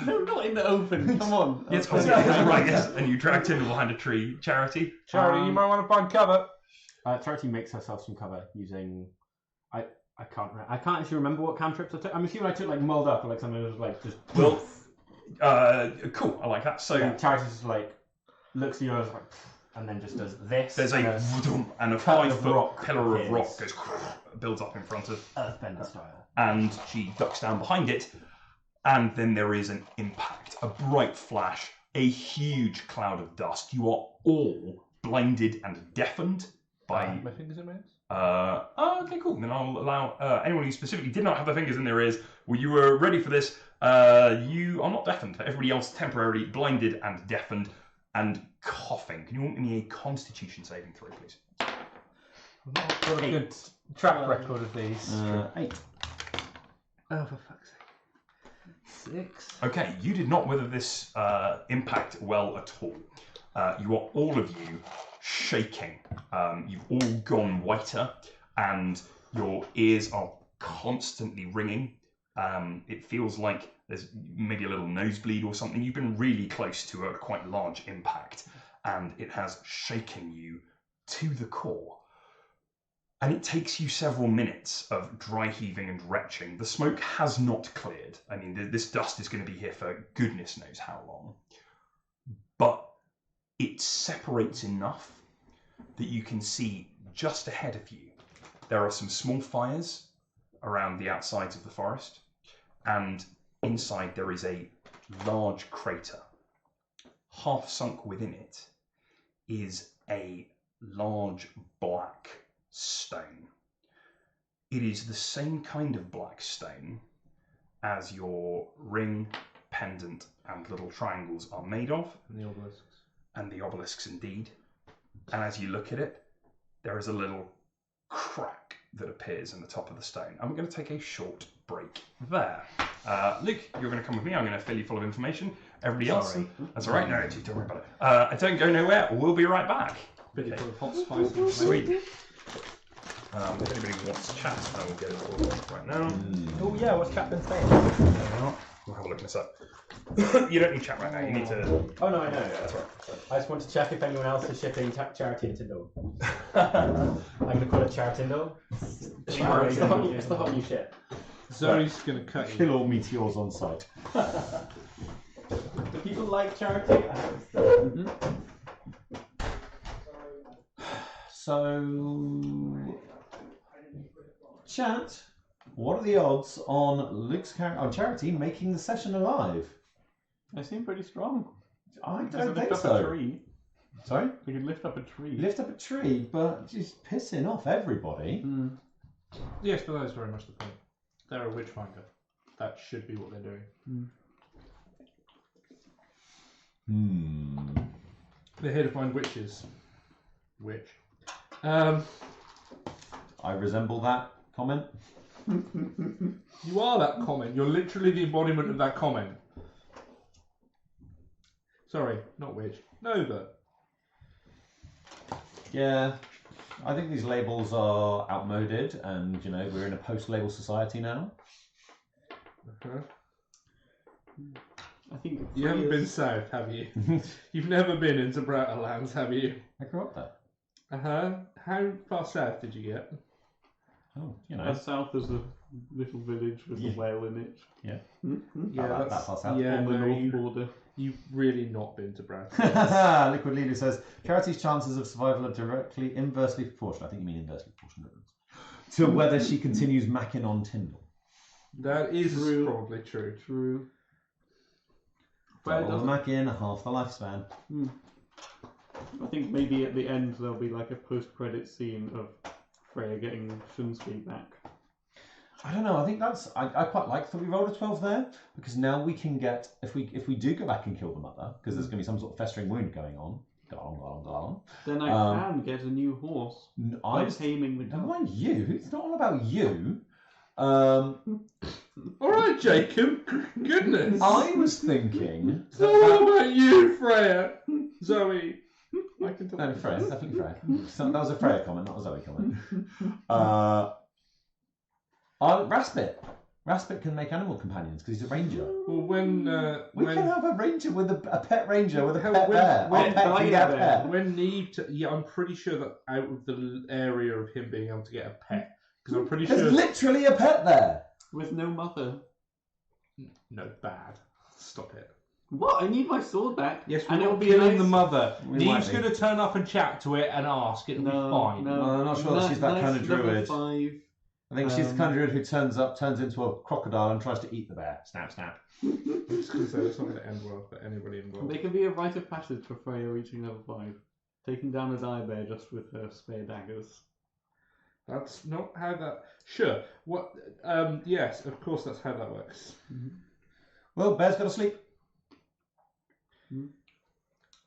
No, not in the open. Come on. Yes, right, yes. And you drag Tyndall behind a tree. Charity. Charity, you might want to find cover. Charity makes herself some cover using. I can't actually remember what cantrips I took. I'm assuming I took like mulled up or like something that was like just. Well, cool. I like that. So Yeah, Charity's just like looks at you and is like, and then just does this. there's a and vroom, and a pillar of 5-foot rock pillar of appears. rock goes builds up in front of, Earthbender style. and she ducks down behind it, and then there is an impact, a bright flash, a huge cloud of dust. You are all blinded and deafened by. My fingers in my hands. Okay, cool. Then I'll allow anyone who specifically did not have their fingers in their ears. Well, you were ready for this. You are not deafened. Everybody else temporarily blinded and deafened and coughing. Can you want me a Constitution saving throw, please? I've not got a good track record of these. 8. Oh, for fuck's sake. 6. Okay, you did not weather this impact well at all. You are all of you shaking. You've all gone whiter, and your ears are constantly ringing. It feels like there's maybe a little nosebleed or something. You've been really close to a quite large impact, and it has shaken you to the core. And it takes you several minutes of dry heaving and retching. The smoke has not cleared. I mean, this dust is going to be here for goodness knows how long. But it separates enough that you can see just ahead of you. There are some small fires around the outsides of the forest, and inside there is a large crater. Half sunk within it is a large black stone. It is the same kind of black stone as your ring, pendant, and little triangles are made of. And the obelisks. And the obelisks indeed. And as you look at it, there is a little crack that appears in the top of the stone. And we're going to take a short break there. Luke, you're going to come with me. I'm going to fill you full of information. Everybody else, that's all right. No, don't worry about it. Don't go nowhere. We'll be right back. Bit of hot spice. Sweet. If anybody wants to chat, I will get it all right now. Oh yeah, what's Captain saying? We'll have a look this up. You don't need chat right now. You need to. Oh no, I know. That's right. I just want to check if anyone else is shipping Charity and Tyndall. I'm going to call it Charitindle. It's the hot new ship. Zoe's going to cut you. Kill all meteors on sight. Do people like Charity? I hope so. So, chat, what are the odds on Luke's character on Charity making the session alive? They seem pretty strong. I They don't could think lift so. up a tree. Sorry? They could lift up a tree. Lift up a tree, but just pissing off everybody. Yes, but that is very much the point. They're a witchfinder. That should be what they're doing. They're here to find witches. Witch. I resemble that comment. You are that comment. You're literally the embodiment of that comment. Sorry, not witch. Nova. Yeah, I think these labels are outmoded, and you know we're in a post-label society now. I think You haven't been south, have you? You've never been into Broughton Lands, have you? I grew up there. How far south did you get? Oh, you know. As south as a little village with a well in it. Yeah. Yeah, that far south. Yeah, On the no, north border. you've really not been to Broughton. Liquid Leader says Charity's chances of survival are directly inversely proportional. I think you mean inversely proportional to whether she continues macking on Tyndall. That is True. probably true. True. But it Double the doesn't- mac in, half the lifespan. I think maybe at the end there'll be like a post-credit scene of Freya getting Shunsky back. I don't know. I think that's. I quite like that we rolled a 12 there because now we can get if we do go back and kill the mother because there's going to be some sort of festering wound going on. Go on. Then I can get a new horse by I'm taming the Never goat. mind you. It's not all about you. All right, Jacob. Goodness. I was thinking. It's not all about you, Freya. Zoe. I can talk. No, Freya, definitely Freya. So that was a Freya comment, not a Zoe comment. Raspit can make animal companions because he's a ranger. Well, when We can have a ranger with a pet ranger with a pet When- bear. when- Our pet when I can get get a a bear. pet. when Neve, yeah, I'm pretty sure that out of the area of him being able to get a pet, because I'm pretty There's sure. literally a pet there. With no mother. No, bad. Stop it. What? I need my sword back. Yes, and we're it'll not be killing nice. the mother. We Neve's might be. going to turn up and chat to it and ask. It'll be fine. No, I'm not sure she's that kind of level druid. 5. I think she's the kind of druid who turns into a crocodile and tries to eat the bear. Snap, snap. I'm just going to say it's not going to end well for anybody involved. They can be a rite of passage for Freya reaching level 5. Taking down a dire bear just with her spare daggers. That's not how that. Sure. What? Yes, of course. That's how that works. Well, bear's got to sleep. And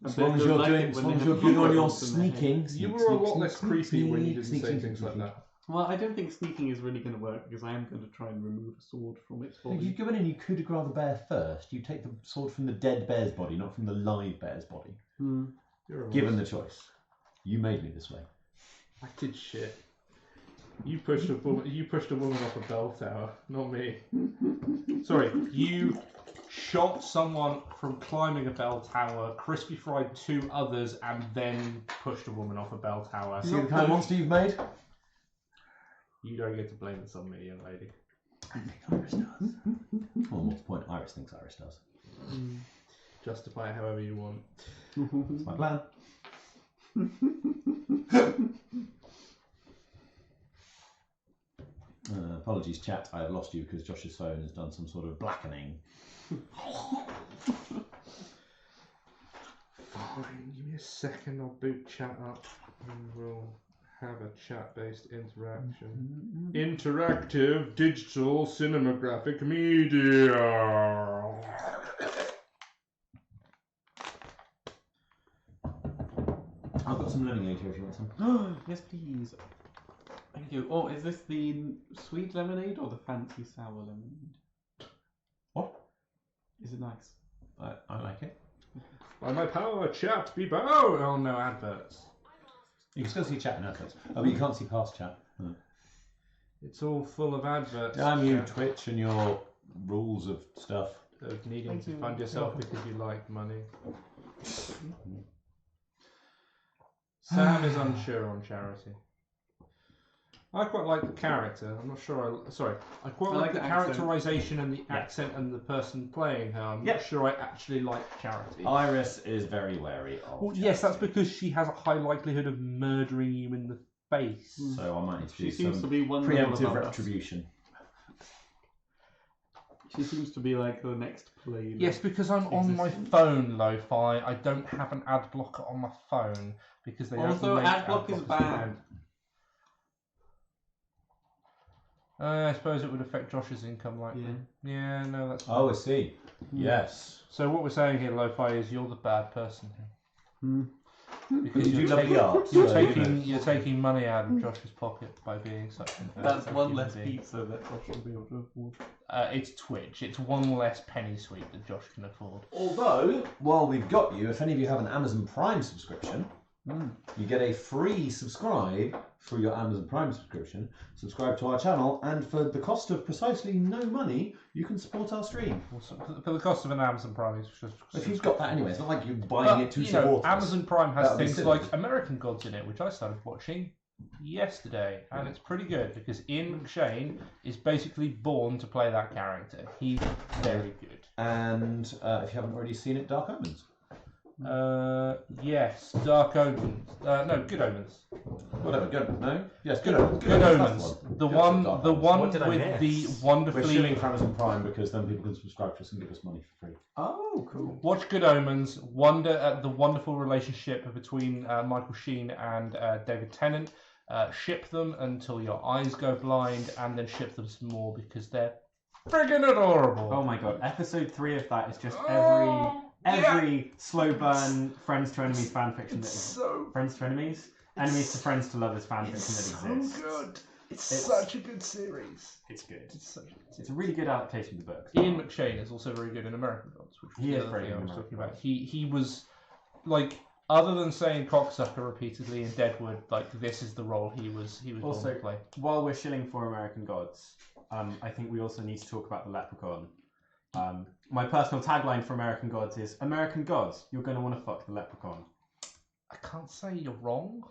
As long as bears you're don't doing, like it as when long they as you're have good on your bulldogs in their head. sneaking. You were a lot less creepy when you didn't say things like that. Well, I don't think sneaking is really going to work because I am going to try and remove a sword from its If body. you go in and you coup de grace the bear first, you take the sword from the dead bear's body, not from the live bear's body. You're a Given the wuss. choice. You made me this way. I did shit. You pushed a woman off a bell tower, not me. Sorry, you shot someone from climbing a bell tower, crispy fried 2 others, and then pushed a woman off a bell tower. See the kind of monster you've made? You don't get to blame this on me, young lady. I think Iris does. Well, what's the point? Iris thinks Iris does. Justify it however you want. That's my plan. Apologies, chat. I have lost you because Josh's phone has done some sort of blackening. Fine, give me a second, I'll boot chat up and we'll have a chat-based interaction. Interactive digital cinematographic media. I've got some lemonade here if you want some. Yes, please. Thank you. Oh, is this the sweet lemonade or the fancy sour lemonade? What? Is it nice? I like it. By my power, chat be bow. Oh no, adverts. You can still see chat in adverts. Oh, but you can't see past chat. It's all full of adverts. Damn you, chat, Twitch, and your rules of stuff. of needing Thank to you. fund yourself because you like money. Sam is unsure on charity. I quite like the character. I'm not sure. I quite I like like the the accent. characterization and the accent and the person playing her. I'm Yeah. not sure I actually like charity. Iris is very wary of. Well, yes, that's because she has a high likelihood of murdering you in the face. So I might need to She do seems to some be one level preemptive above us. retribution. She seems to be like the next plane. Yes, because I'm on my Existence. phone, Lo-Fi. I don't have an ad blocker on my phone because they Also, don't. make ad block is blockers bad. I suppose it would affect Josh's income, likely. Yeah, no, that's. Oh, I see. Yes. So what we're saying here, Lo-Fi, is you're the bad person here. Because You you're, do love the arts. you're so, you taking know. you're taking money out of Josh's pocket by being such an. That's one human less being. pizza that Josh will be able to afford. It's Twitch. It's one less penny sweet that Josh can afford. Although, while we've got you, if any of you have an Amazon Prime subscription, you get a free subscribe through your Amazon Prime subscription. Subscribe to our channel, and for the cost of precisely no money, you can support our stream. Also, for the cost of an Amazon Prime, If you've got that anyway, it's not like you're buying it to you know, support us. Amazon Prime has That'd be things silly. like American Gods in it, which I started watching yesterday, and it's pretty good because Ian McShane is basically born to play that character. He's very good. And if you haven't already seen it, Dark Omens. Yes, Dark Omens. No, Good Omens. Whatever, good. No? Yes, Good Omens. Good That's Omens. The Good one, Dark the Omens. one What did I with miss? the We're wonderfully. shilling for Amazon Prime because then people can subscribe to us and give us money for free. Oh, cool. Watch Good Omens. Wonder at the wonderful relationship between Michael Sheen and David Tennant. Ship them until your eyes go blind, and then ship them some more because they're friggin' adorable. Oh my god, episode 3 of that is just Oh, every slow burn friends to enemies fanfiction that It's exists. so Friends to enemies? Enemies to friends to lovers fanfiction that exists. good. It's It's- such a good series. It's good. It's such a good It's series. a really good adaptation of the book. Ian McShane is also very good in American Gods, which was He the is other very thing I good in was talking American about. He was like, other than saying cocksucker repeatedly in Deadwood, like this is the role he was born Also, to play. while we're shilling for American Gods, I think we also need to talk about the Leprechaun. My personal tagline for American Gods is American Gods, you're going to want to fuck the Leprechaun. I can't say you're wrong.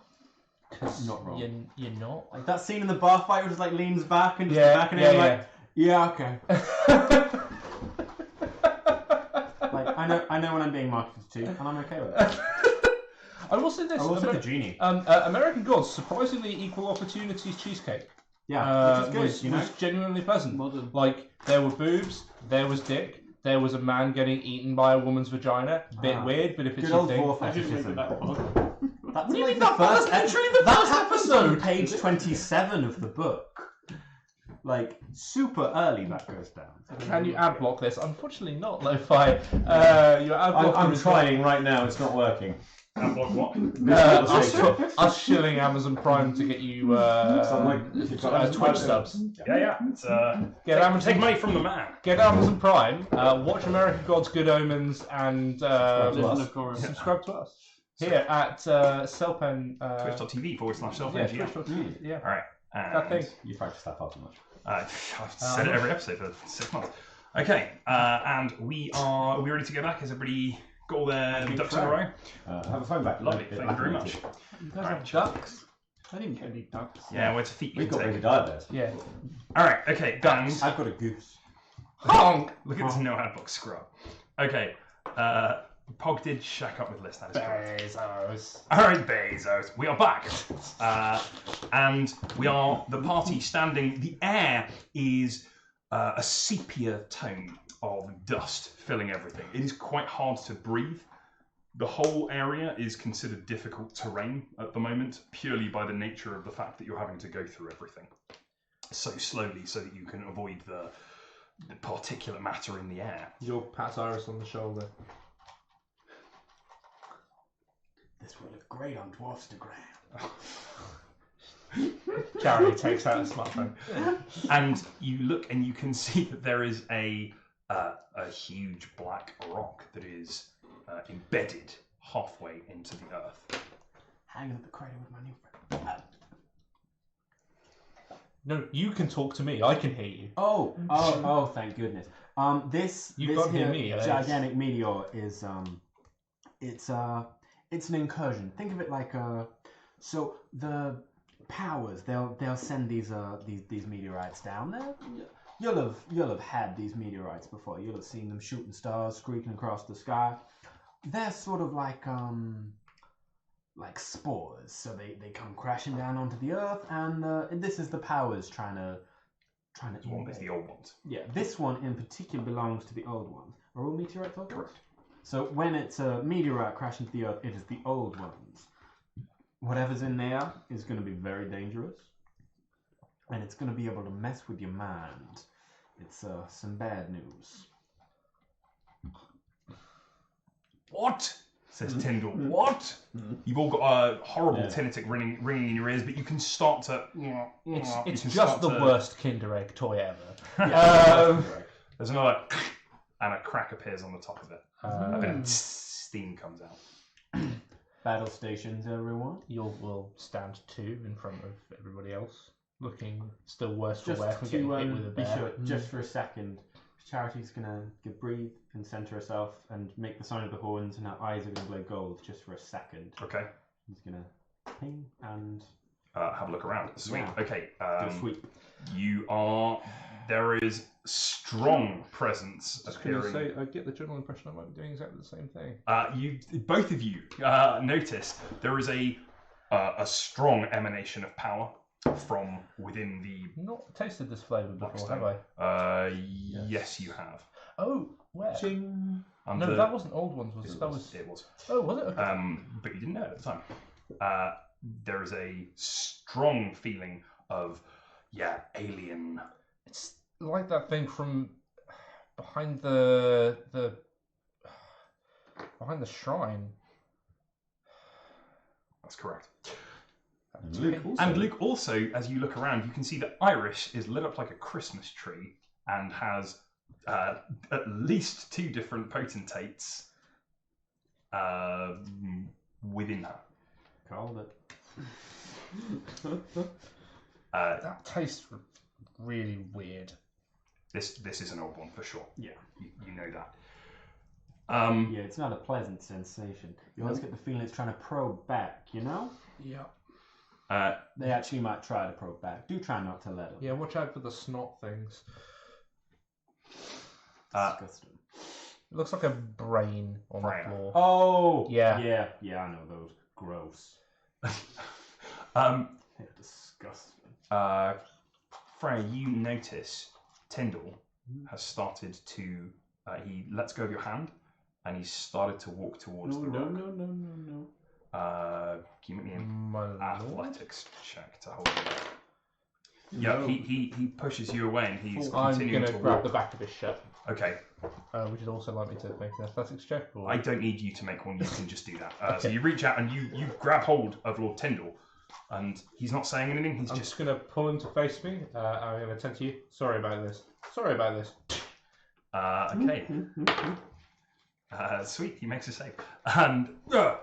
'Cause Not wrong. You're not. Like that scene in the bar fight where just like leans back and just Yeah, back and yeah, in like, yeah, okay. Like I know when I'm being marketed to, and I'm okay with it. I will say this. I'm also the genie. American Gods, surprisingly equal opportunities cheesecake. Yeah, which is good, you know. was genuinely pleasant. Modern. Like, there were boobs, there was dick, there was a man getting eaten by a woman's vagina. Bit Ah. weird, but if it's Good your old thing. dwarf I didn't make fetishism. it that far. That's What do you like mean the that- that's first literally the that first happens on episode? page 27 of the book. Like super early that goes down. Can you ad block this? Unfortunately not, Lo-Fi. Your ad blocker I'm is trying right now, it's not working. Adblock what? us shilling Amazon Prime to get you Twitch subs. Yeah. It's, Get Amazon, take money from the man. get Amazon Prime, watch American Gods, Good Omens, and Listen to chorus. subscribe to us here at Selpen. Twitch.tv/self-NGM. Yeah, Twitch.tv, yeah. All right. That thing. You practice that far too much. I've said it every episode for 6 months. Okay, and are we ready to go back? Has everybody got all their ducks in a row? Have a phone back. Lovely, thank you very much. You guys have ducks? I didn't get any ducks. Yeah, where to feet you We've got take. baby diabetes. Yeah. Alright, okay, guns. I've got a goose. Honk! Look at this no-handbook scrub. Okay, Pog did shack up with Liz, that is correct. Bezos. Alright, Bezos, we are back. And we are the party standing. The air is a sepia tone of dust filling everything. It is quite hard to breathe. The whole area is considered difficult terrain at the moment, purely by the nature of the fact that you're having to go through everything so slowly so that you can avoid the particulate matter in the air. Your pats Iris on the shoulder. This will look great on Dwarfstagram. Charity takes out a smartphone. And you look and you can see that there is a huge black rock that is embedded halfway into the earth. Hanging at the crater with my new friend. No, you can talk to me. I can hear you. Oh, thank goodness. This can't hear here me, Alex. gigantic meteor is it's an incursion. Think of it like so the powers they'll send these meteorites down there. You'll have had these meteorites before. You'll have seen them shooting stars, screeching across the sky. They're sort of like spores, so they come crashing down onto the earth, and this is the powers trying to. This one is the old ones. Yeah, this one in particular belongs to the old ones. Are all meteorites old? Correct. So when it's a meteorite crashing to the earth, it is the old ones. Whatever's in there is going to be very dangerous, and it's going to be able to mess with your mind. It's some bad news. What? Says Tyndall. What? You've all got a horrible tinnitus ringing in your ears, but you can start to. It's just the worst Kinder Egg toy ever. There's another, and a crack appears on the top of it. A bit of steam comes out. Battle stations, everyone. You will stand two in front of everybody else, looking still worse for Just wear from getting hit with a be bear. sure, just for a second, Charity's gonna breathe and center herself and make the sign of the horns, and her eyes are gonna glow gold just for a second. Okay. He's gonna ping and Have a look around. Sweet. Yeah. Okay. do a sweep. There is strong presence I was going to appearing. say, I get the general impression I might be doing exactly the same thing. Both of you notice there is a strong emanation of power from within the. Not tasted this flavour before, Blackstone. have I? Yes, you have. Oh, where? Ching. No, that wasn't old ones, was it? That was. It was. Oh, was it? Okay. But you didn't know it at the time. There is a strong feeling of, alien. It's like that thing from behind the shrine. That's correct. And Luke also, as you look around, you can see that Iris is lit up like a Christmas tree and has at least two different potentates within her. Called it. That tastes really weird. This is an old one for sure. Yeah. You know that. Yeah, it's not a pleasant sensation. You always get the feeling it's trying to probe back, you know? Yeah. They actually might try to probe back. Do try not to let them. Yeah, watch out for the snot things. Disgusting. It looks like a brain on Brain. the floor. Oh! Yeah. Yeah, I know those. Gross. Um, They're disgusting. Freya, you notice Tyndall has started to. He lets go of your hand, and he's started to walk towards the rock. No. Can you make me an My lord. athletics check to hold him? Yeah, he pushes you away, and he's I'm continuing going to to grab walk. the back of his shirt. Okay, Would you also like me to make an athletics check? Or... I don't need you to make one. You can just do that. So Okay. you reach out and you grab hold of Lord Tyndall, and he's not saying anything. He's I'm just just going to pull him to face me. I'm going to turn to you. Sorry about this. okay. Sweet. He makes a save, and that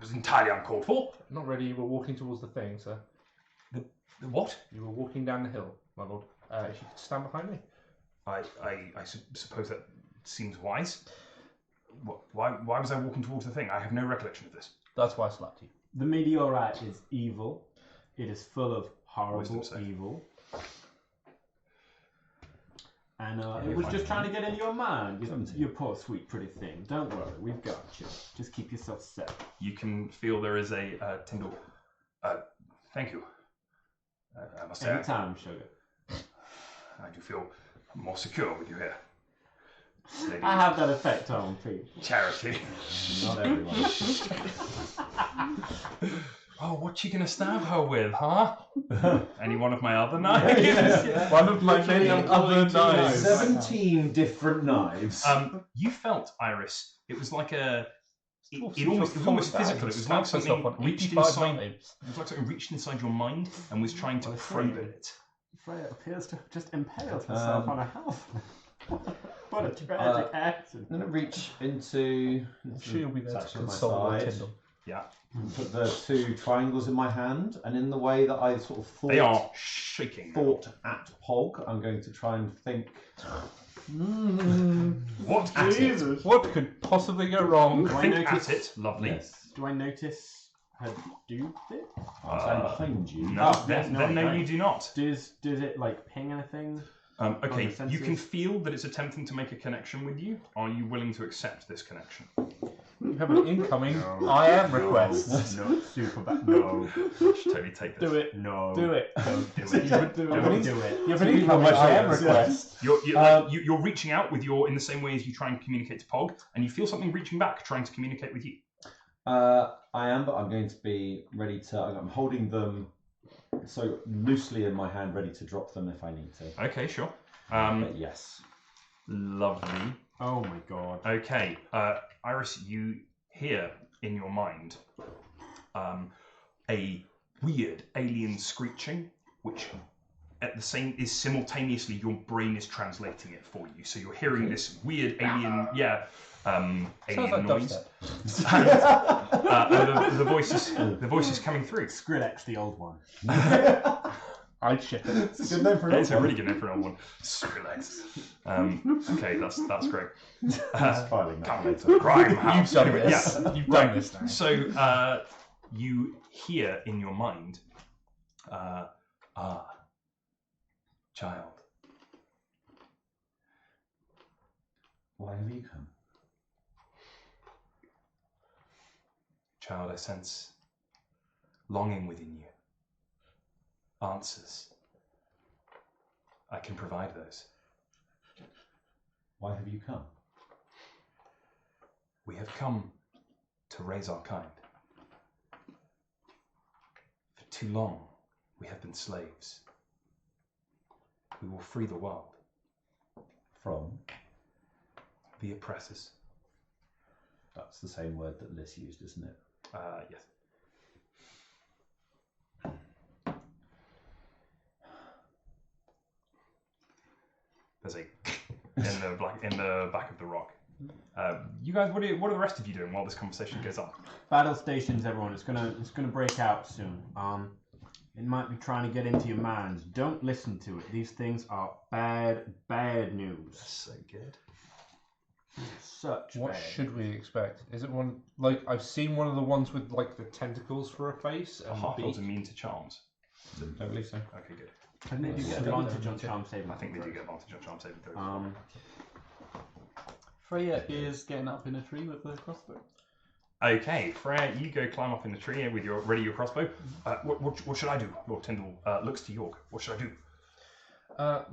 was entirely uncalled for. Not ready. You were walking towards the thing, sir. The what? You were walking down the hill, my lord. If you could stand behind me. I suppose that seems wise. Why was I walking towards the thing? I have no recollection of this. That's why I slapped you. The meteorite is evil. It is full of horrible Wisdom save. evil. And it was just trying to get into your mind. You poor, sweet, pretty thing. Don't worry, we've got you. Just keep yourself safe. You can feel there is a Tyndall. Thank you. I must say, Anytime, sugar. I do feel more secure with you here. Lady I have that effect on people. Charity. Not everyone. Oh, what's she gonna stab her with, huh? Any one of my other knives? One of my many other knives. 17 different knives. You felt, Iris, it was like a. It was Full almost of physical. It was like stabs herself something on reached 85 inside. knives. It was like something reached inside your mind and was trying to probe it. Freya appears to have just impaled herself on a house. What a tragic accident. I'm going to reach into. She'll be there It's to actually on my console side. Tyndall. Yeah, Put the 2 triangles in my hand, and in the way that I sort of thought, they are shaking. at Pog, I'm going to try and think. What at it? Jesus. What could possibly go wrong? Do I Think notice? at it. Lovely. Yes. Do I notice her do it? I'm standing behind you. No, Oh, yes, no, then no, I you don't. do not. Does it like ping anything? Okay, the you can senses? feel that it's attempting to make a connection with you. Are you willing to accept this connection? You have an incoming I am request. No, super bad. No. You should totally take this. Do it. No. Do it. Don't do You it. would do Don't it. do it. You have an incoming I am request. You're reaching out with your in the same way as you try and communicate to Pog, and you feel something reaching back, trying to communicate with you. I am, but I'm going to be ready to. I'm holding them so loosely in my hand, ready to drop them if I need to. Okay, sure. But yes. Lovely. Oh my god. Okay, Iris, you hear in your mind a weird alien screeching, which at the same is simultaneously your brain is translating it for you. So you're hearing this weird alien, Sounds alien like noise. dubstep. The voice is coming through. Skrillex, the old one. I'd ship it. It's a good name for It's a really good name for an old one. Skrillex. Okay, that's great. filing that later. Calculator. Crime You've house. done Anyway, this. yeah. You've Right. done this now. So you hear in your mind, child, Why have you come? child, I sense longing within you. Answers. I can provide those. Why have you come? We have come to raise our kind. For too long, we have been slaves. We will free the world. From? The oppressors. That's the same word that Liz used, isn't it? Yes. There's a in the back of the rock. You guys, what are the rest of you doing while this conversation goes on? Battle stations, everyone. It's gonna break out soon. It might be trying to get into your minds. Don't listen to it. These things are bad news. So good. Such What bad. should we expect? Is it one like I've seen one of the ones with like the tentacles for a face A and half-elves beak? immune to charms. Don't believe so. Okay, good. And they do get advantage on charm saving. I think they do get advantage on charm saving throws. Freya is getting up in a tree with the crossbow. Okay, Freya, you go climb up in the tree with your crossbow. What should I do? Lord Tyndall looks to York. What should I do?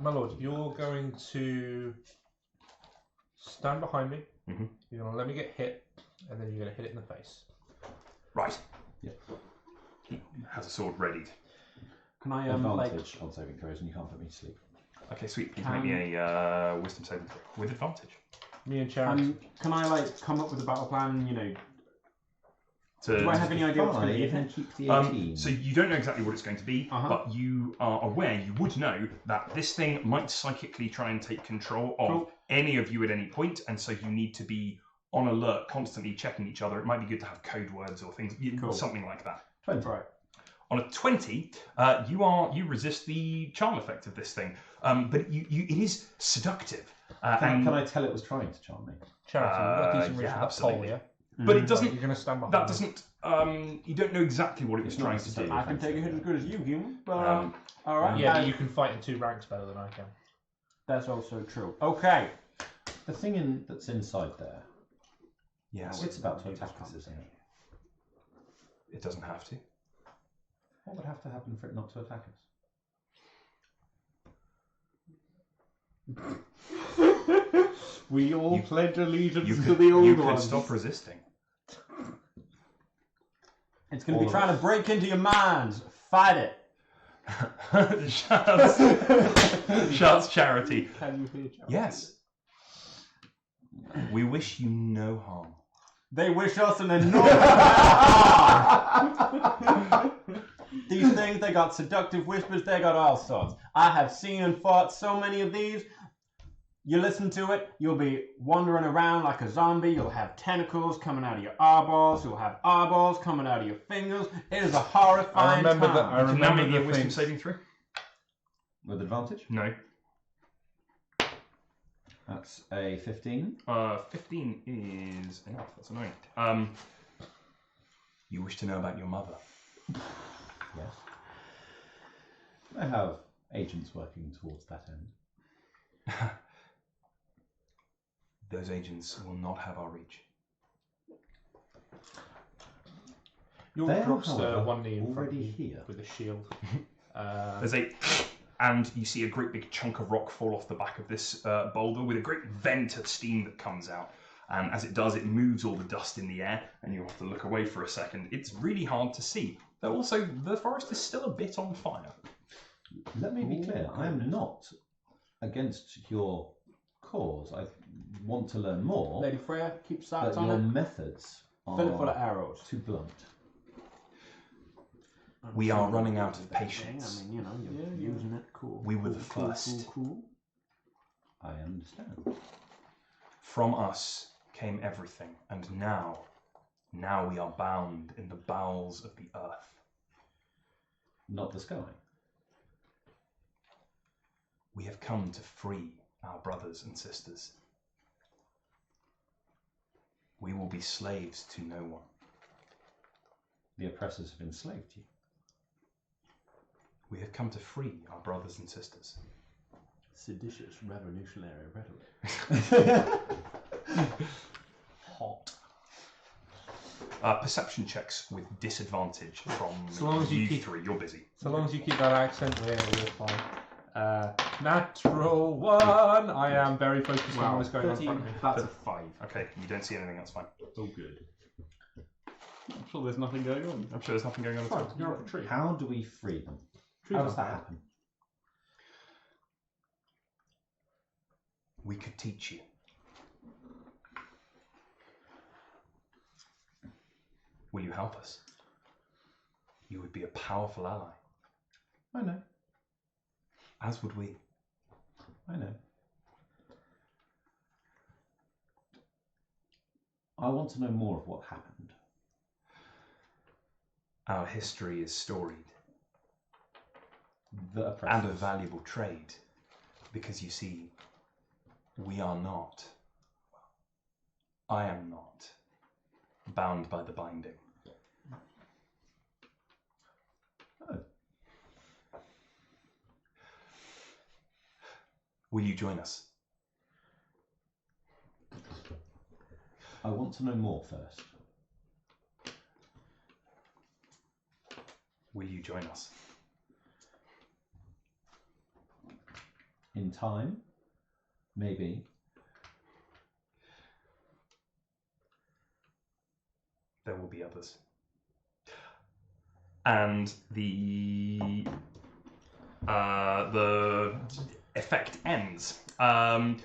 My lord, you're going to stand behind me. Mhm. You're going to let me get hit, and then you're going to hit it in the face. Right. Yep. He has a sword readied. Can I Advantage on saving throws, and you can't put me to sleep. Okay, sweet. Please make me a wisdom saving throw with advantage. Me and Sharon. can I come up with a battle plan? To, Do I have any idea what's going to be Five, in it? keep the 18. so you don't know exactly what it's going to be, but you are aware, you would know that this thing might psychically try and take control of any of you at any point, and so you need to be on alert, constantly checking each other. It might be good to have code words or things, something like that. 20. Right. On a 20, you resist the charm effect of this thing, but it is seductive. Can I tell it was trying to charm me? Charity, we've got a decent reach yeah, with that pole, absolutely. yeah? But it doesn't. You're going to stand behind That me. doesn't. You don't know exactly what it was trying to do. I can take a hit as good as you, human. But all right. Yeah, but you can fight in 2 ranks better than I can. That's also true. Okay. The thing that's inside there, Yes. it's about to attack us, isn't it? It doesn't have to. What would have to happen for it not to attack us? We all You- pledge allegiance You to could, the old you could ones. stop resisting. It's going to All be of trying us. to break into your minds. Fight it. Shouts Charity. Can you hear Charlie? Yes. We wish you no harm. They wish us an enormous harm. These things, they got seductive whispers, they got all sorts. I have seen and fought so many of these. You listen to it, you'll be wandering around like a zombie. You'll have tentacles coming out of your eyeballs. You'll have eyeballs coming out of your fingers. It is a horrifying time. I Can that remember make me a the wisdom things. saving throw? With advantage? No. That's a 15. 15 is enough. That's annoying. You wish to know about your mother. Yes. I have agents working towards that end. Those agents will not have our reach. York They are, drops however, one knee in front of already you here. with a shield. There's a, and you see a great big chunk of rock fall off the back of this boulder with a great vent of steam that comes out. And as it does, it moves all the dust in the air, and you have to look away for a second. It's really hard to see. Though also, the forest is still a bit on fire. Let me be clear, I am not against your cause. I want to learn more, Lady Freya, keep but sights on your it. methods Fill it full of are arrows. too blunt. We are running out of Thing, patience. I mean, you know, you're using it. Cool. We were the Cool, first. Cool. I understand. From us came everything, and now we are bound in the bowels of the earth. Not the sky. We have come to free our brothers and sisters. We will be slaves to no one. The oppressors have enslaved you. We have come to free our brothers and sisters. Seditious revolutionary rhetoric. Hot. Perception checks with disadvantage from So long as you keep- 3. You're busy. So long as you keep that accent, we're fine. Natural 1. I am very focused on what's going on in front of me. That's a 5. Okay, you don't see anything, that's fine. Oh, good. I'm sure there's nothing going on. I'm sure there's nothing going on at all. You're off a tree. How do we free them? How does that happen? We could teach you. Will you help us? You would be a powerful ally, I know. as would we. I know. I want to know more of what happened. Our history is storied, The and oppressors. a valuable trade, because you see, we are not, I am not, bound by the binding. Oh. Will you join us? I want to know more first. Will you join us? In time, maybe. There will be others. And the effect ends. Josh,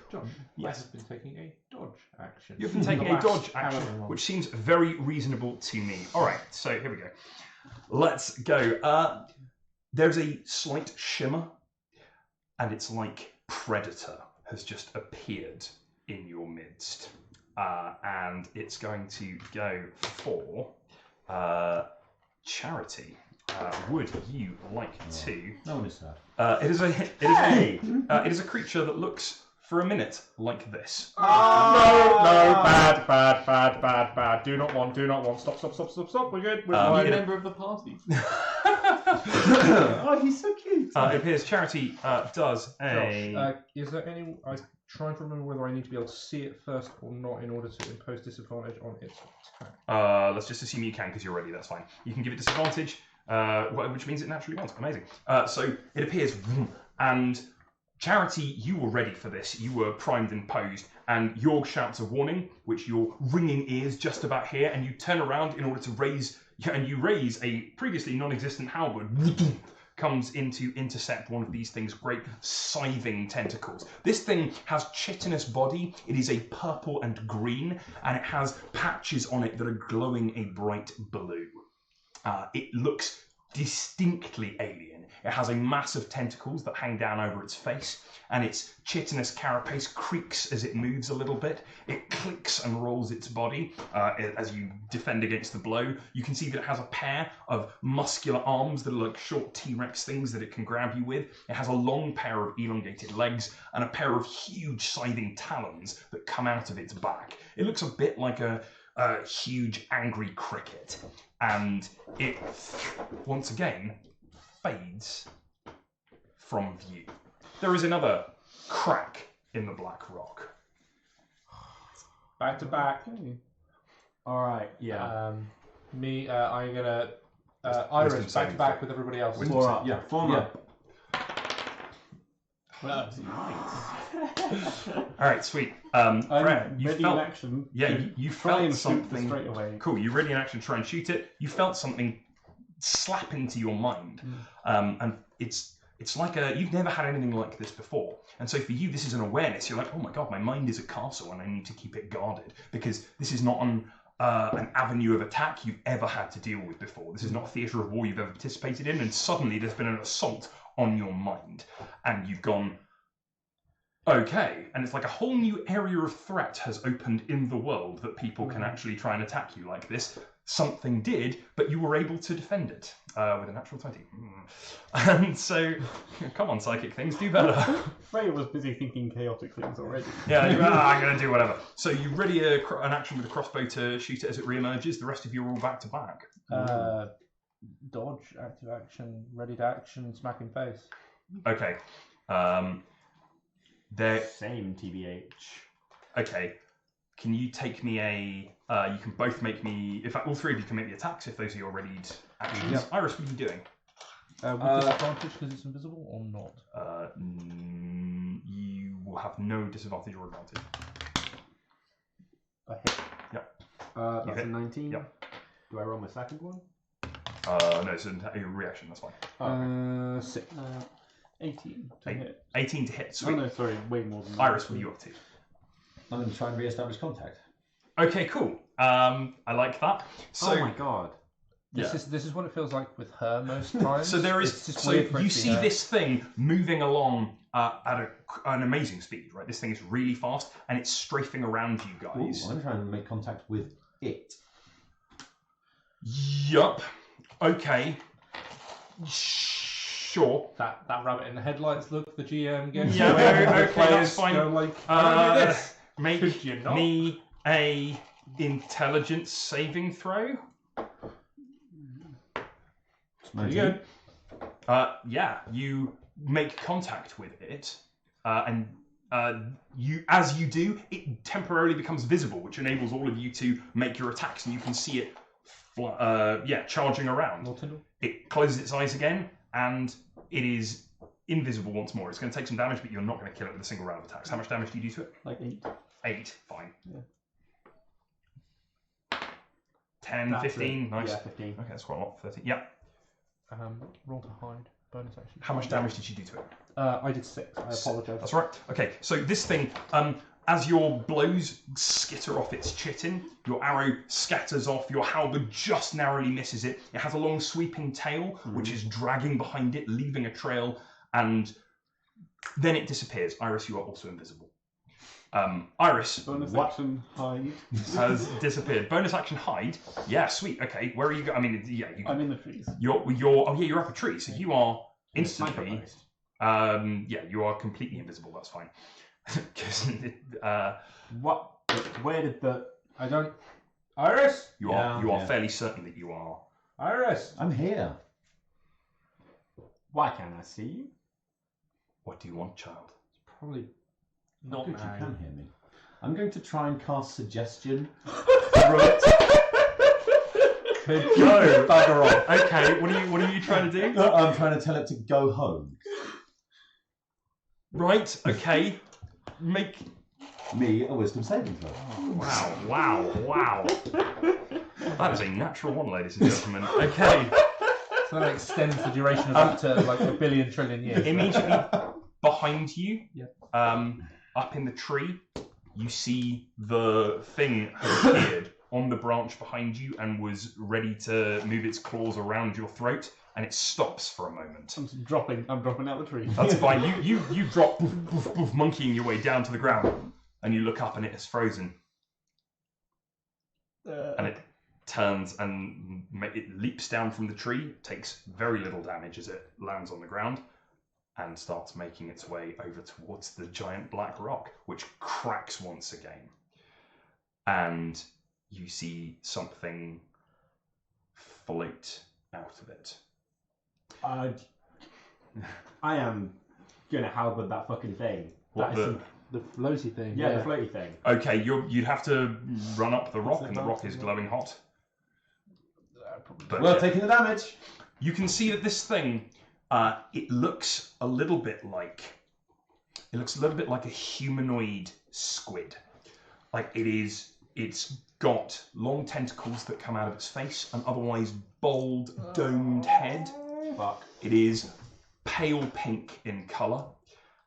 yes. I have been taking a dodge action. You've been taking The a last dodge action, however long. which seems very reasonable to me. All right, so here we go. Let's go. There's a slight shimmer, and it's like Predator has just appeared in your midst. And it's going to go for Charity. Would you like to? No one is sad. It is a creature that looks for a minute like this. No, bad. Do not want. Stop. We're good. We're I'm fine. a member of the party. Oh, he's so cute. It appears Charity does a... Josh, is there any... I'm trying to remember whether I need to be able to see it first or not in order to impose disadvantage on its attack. let's just assume you can because you're ready, that's fine. You can give it disadvantage, which means it naturally wants. Amazing. So it appears, and Charity, you were ready for this. You were primed and posed, and Yorg shouts a warning, which your ringing ears just about hear, and you turn around in order to raise a previously non-existent halberd. Comes in to intercept one of these things' great scything tentacles. This thing has chitinous body. It is a purple and green, and it has patches on it that are glowing a bright blue. It looks distinctly alien. It has a mass of tentacles that hang down over its face, and its chitinous carapace creaks as it moves a little bit. It clicks and rolls its body as you defend against the blow. You can see that it has a pair of muscular arms that are like short T-Rex things that it can grab you with. It has a long pair of elongated legs and a pair of huge scything talons that come out of its back. It looks a bit like a huge angry cricket, and it once again fades from view. There is another crack in the black rock. Back to back. All right. Yeah. I'm gonna Iris Wisdom back saving to back throw. with everybody else. Wisdom Four saving. up. Yeah, 4 up. Well, that's nice. All right, sweet. I'm Brett, you ready felt, in action. yeah, to you try felt and shoot something. straight away. Cool. You ready in action to try and shoot it. You felt something slap into your mind, and it's like you've never had anything like this before. And so for you, this is an awareness. You're like, oh my god, my mind is a castle, and I need to keep it guarded because this is not an avenue of attack you've ever had to deal with before. This is not a theatre of war you've ever participated in, and suddenly there's been an assault on your mind, and you've gone, okay, and it's like a whole new area of threat has opened in the world that people can actually try and attack you like this. Something did, but you were able to defend it with a natural 20. And so, come on, psychic things, do better. Freya was busy thinking chaotic things already. Yeah, I'm going to do whatever. So you ready an action with a crossbow to shoot it as it re-emerges. The rest of you are all back to back. Dodge, active action, ready to action, smack in face. Okay. Same TBH. Okay. Can you take me you can both make me... In fact, all three of you can make the attacks if those are your readied actions. Yep. Iris, what are you doing? With disadvantage because it's invisible or not? You will have no disadvantage or advantage. A hit. You That's hit. a 19. Yep. Do I roll my second one? No, it's a reaction, that's fine. 6. 18 to Eight. hit. 18 to hit, Oh sweet. no, sorry, way more than that. Iris, what are you up to? I'm going to try and re-establish contact. Okay, cool. I like that. So, Oh my god. This is what it feels like with her most times. so there is. It's just So weird for it you to be see her. this thing moving along at an amazing speed, right? This thing is really fast and it's strafing around you Ooh, guys. I'm trying to make contact with it. Yup. Okay. Sure. That rabbit in the headlights look, the GM gets Yeah, away, okay, the that's players fine. go like, I don't do this. Make Could you not? me a intelligence saving throw. Pretty good. Yeah, you make contact with it, and as you do, it temporarily becomes visible, which enables all of you to make your attacks, and you can see it, charging around. More Tyndall? It closes its eyes again, and it is invisible once more. It's going to take some damage, but you're not going to kill it with a single round of attacks. How much damage do you do to it? Like 8. 8, fine. Yeah. 10, That's 15, nice. Yeah, 15. Okay, that's quite a lot. 13. Yeah. Roll to hide. Bonus action. How much damage did you do to it? I did 6. I apologise. That's right. Okay, so this thing, as your blows skitter off its chitin, your arrow scatters off, your halberd just narrowly misses it. It has a long sweeping tail, which is dragging behind it, leaving a trail, and then it disappears. Iris, you are also invisible. Iris, Bonus what action, hide. has disappeared? Bonus action hide. Yeah, sweet. Okay, where are you going? I mean, yeah, I'm in the trees. you're up a tree, so you are instantly. Sniper post. Yeah, you are completely invisible. That's fine. What? Where did the... I don't... Iris? You are fairly certain that you are. Iris? I'm here. Why can't I see you? What do you want, child? Probably Oh, not good, now. you can hear me. I'm going to try and cast suggestion. Could you bugger off? Okay, what are you trying to do? I'm trying to tell it to go home. Right, okay. Make... Me a wisdom saving throw. Wow. That is a natural one, ladies and gentlemen. Okay. So that extends the duration of that to like 1 billion trillion years. Immediately behind you, up in the tree, you see the thing has appeared on the branch behind you and was ready to move its claws around your throat, and it stops for a moment. I'm dropping out the tree. That's fine. You drop, monkeying your way down to the ground, and you look up and it is frozen. And it turns and it leaps down from the tree, takes very little damage as it lands on the ground, and starts making its way over towards the giant black rock, which cracks once again. And you see something float out of it. I am gonna halberd that fucking thing. What, That is The floaty thing. the floaty thing. Okay, you'd have to run up the rock, and the rock is glowing hot. But Well, taking the damage. you can see that this thing, it looks a little bit like a humanoid squid. Like it's got long tentacles that come out of its face, an otherwise bold, domed head. Fuck. It is pale pink in colour,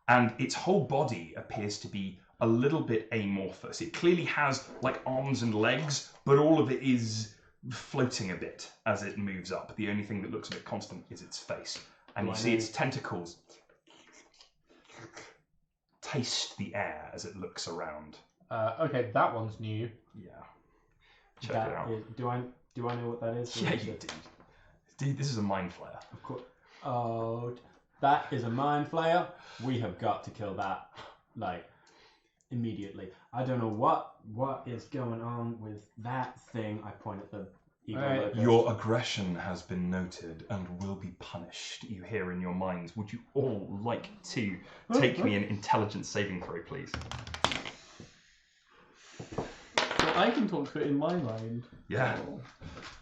and its whole body appears to be a little bit amorphous. It clearly has like arms and legs, but all of it is floating a bit as it moves up. The only thing that looks a bit constant is its face. And you see its tentacles taste the air as it looks around. Okay, that one's new. Yeah. Check it out. Do I know what that is? Yeah, you do. Dude, this is a mind flayer. Of course. Oh, that is a mind flayer. We have got to kill that, like, immediately. I don't know what is going on with that thing. I point at the evil locust. Your aggression has been noted and will be punished, you hear in your minds. Would you all like to take me an intelligence saving throw, please? So I can talk to it in my mind. Yeah.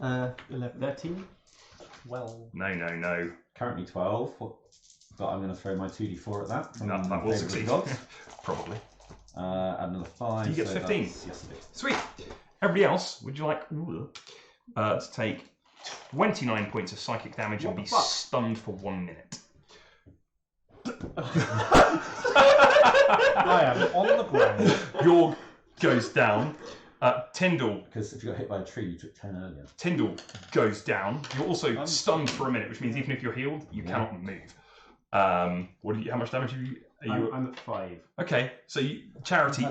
11, 13. Well. No. Currently 12. But I'm going to throw my 2d4 at that. from That will Favour of the succeed. Gods. Probably. Add another 5. You get so 15. Yes, I do. Sweet. Everybody else, would you like to take 29 points of psychic damage and be stunned for 1 minute? I am on the ground. Yorg goes down. Tyndall Because if you got hit by a tree, you took 10 earlier. goes down. You're also stunned for a minute, which means even if you're healed, you cannot move. How much damage are you? I'm at 5. Okay, so Charity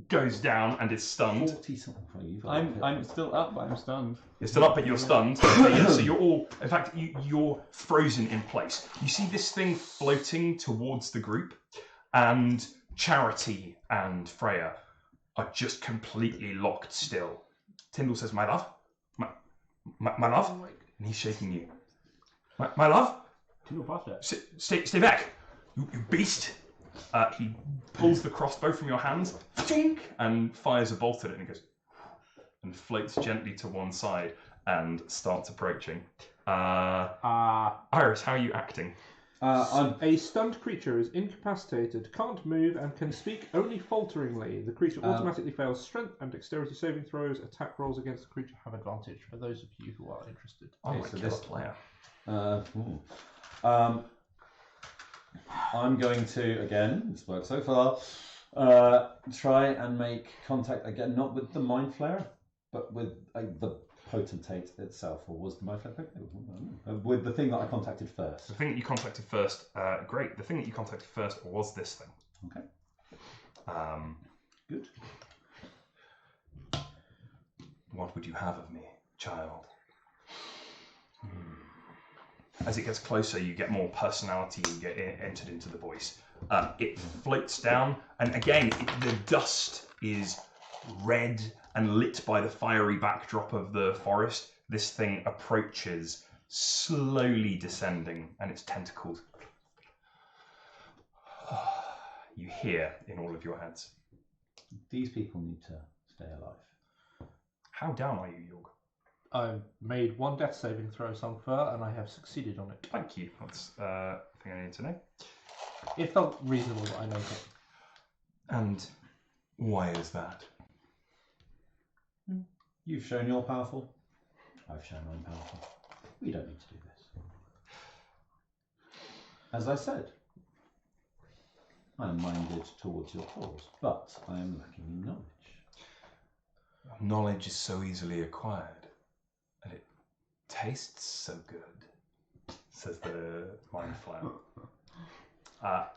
goes down and is stunned. 40 something for you. I'm still up, but I'm stunned. You're still up, but you're stunned. Okay, yeah, so you're all, in fact, you're frozen in place. You see this thing floating towards the group, and Charity and Freya are just completely locked still. Tyndall says, "My love? My love?" And he's shaking you. My love? Tyndall passed it. Stay back, you beast. He pulls the crossbow from your hands, and fires a bolt at it, and it goes and floats gently to one side and starts approaching. Iris, how are you acting? A stunned creature is incapacitated, can't move, and can speak only falteringly. The creature automatically fails strength and dexterity saving throws. Attack rolls against the creature have advantage. For those of you who are interested. Okay, so this this player. I'm going to, again, this works so far, try and make contact again, not with the Mind Flayer, but with the potentate itself, or was the Mind Flayer potentate? With the thing that I contacted first. The thing that you contacted first, great. The thing that you contacted first was this thing. Okay. Good. What would you have of me, child? As it gets closer, you get more personality, you get entered into the voice. It floats down, and again, the dust is red and lit by the fiery backdrop of the forest. This thing approaches, slowly descending, and its tentacles. You hear in all of your heads. These people need to stay alive. How down are you, Yorg? I made one death saving throw, Songfer, and I have succeeded on it. Thank you. That's the thing I need to know. It felt reasonable that I made it. And why is that? You've shown you're powerful. I've shown I'm powerful. We don't need to do this. As I said, I am minded towards your cause, but I am lacking in knowledge. Knowledge is so easily acquired, and it tastes so good, says the mind flayer.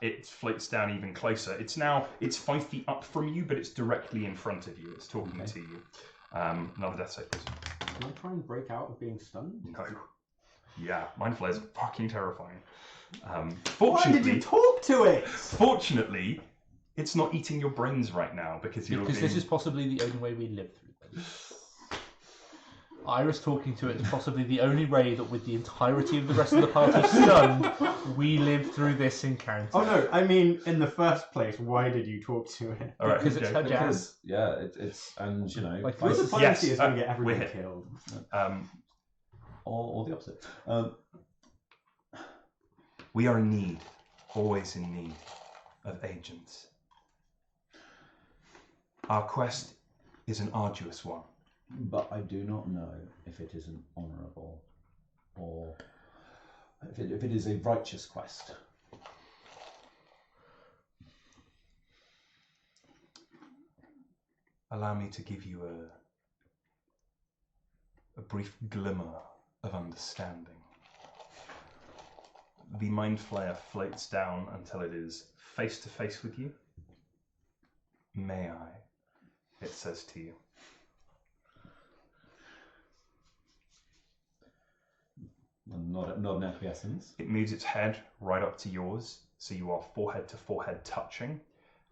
It floats down even closer. It's 5 feet up from you, but it's directly in front of you. It's talking to you. Another death save, please. Can I try and break out of being stunned? No. Yeah, mind flayer's fucking terrifying. Why Fortunately, did you talk to it? Fortunately, it's not eating your brains right now because This is possibly the only way we live through this. Iris talking to it is possibly the only way that with the entirety of the rest of the party stunned, we live through this encounter. Oh no, I mean, in the first place, why did you talk to it? All right, Because it's her jam. Because, yeah, it's and you know, Like, The Yes, diplomacy is going to get we're everyone here. killed. or the opposite. We are in need, always in need, of agents. Our quest is an arduous one. But I do not know if it is an honourable or if it is a righteous quest. Allow me to give you a brief glimmer of understanding. The mind flayer floats down until it is face to face with you. May I? It says to you. Not an acquiescence. It moves its head right up to yours, so you are forehead to forehead touching,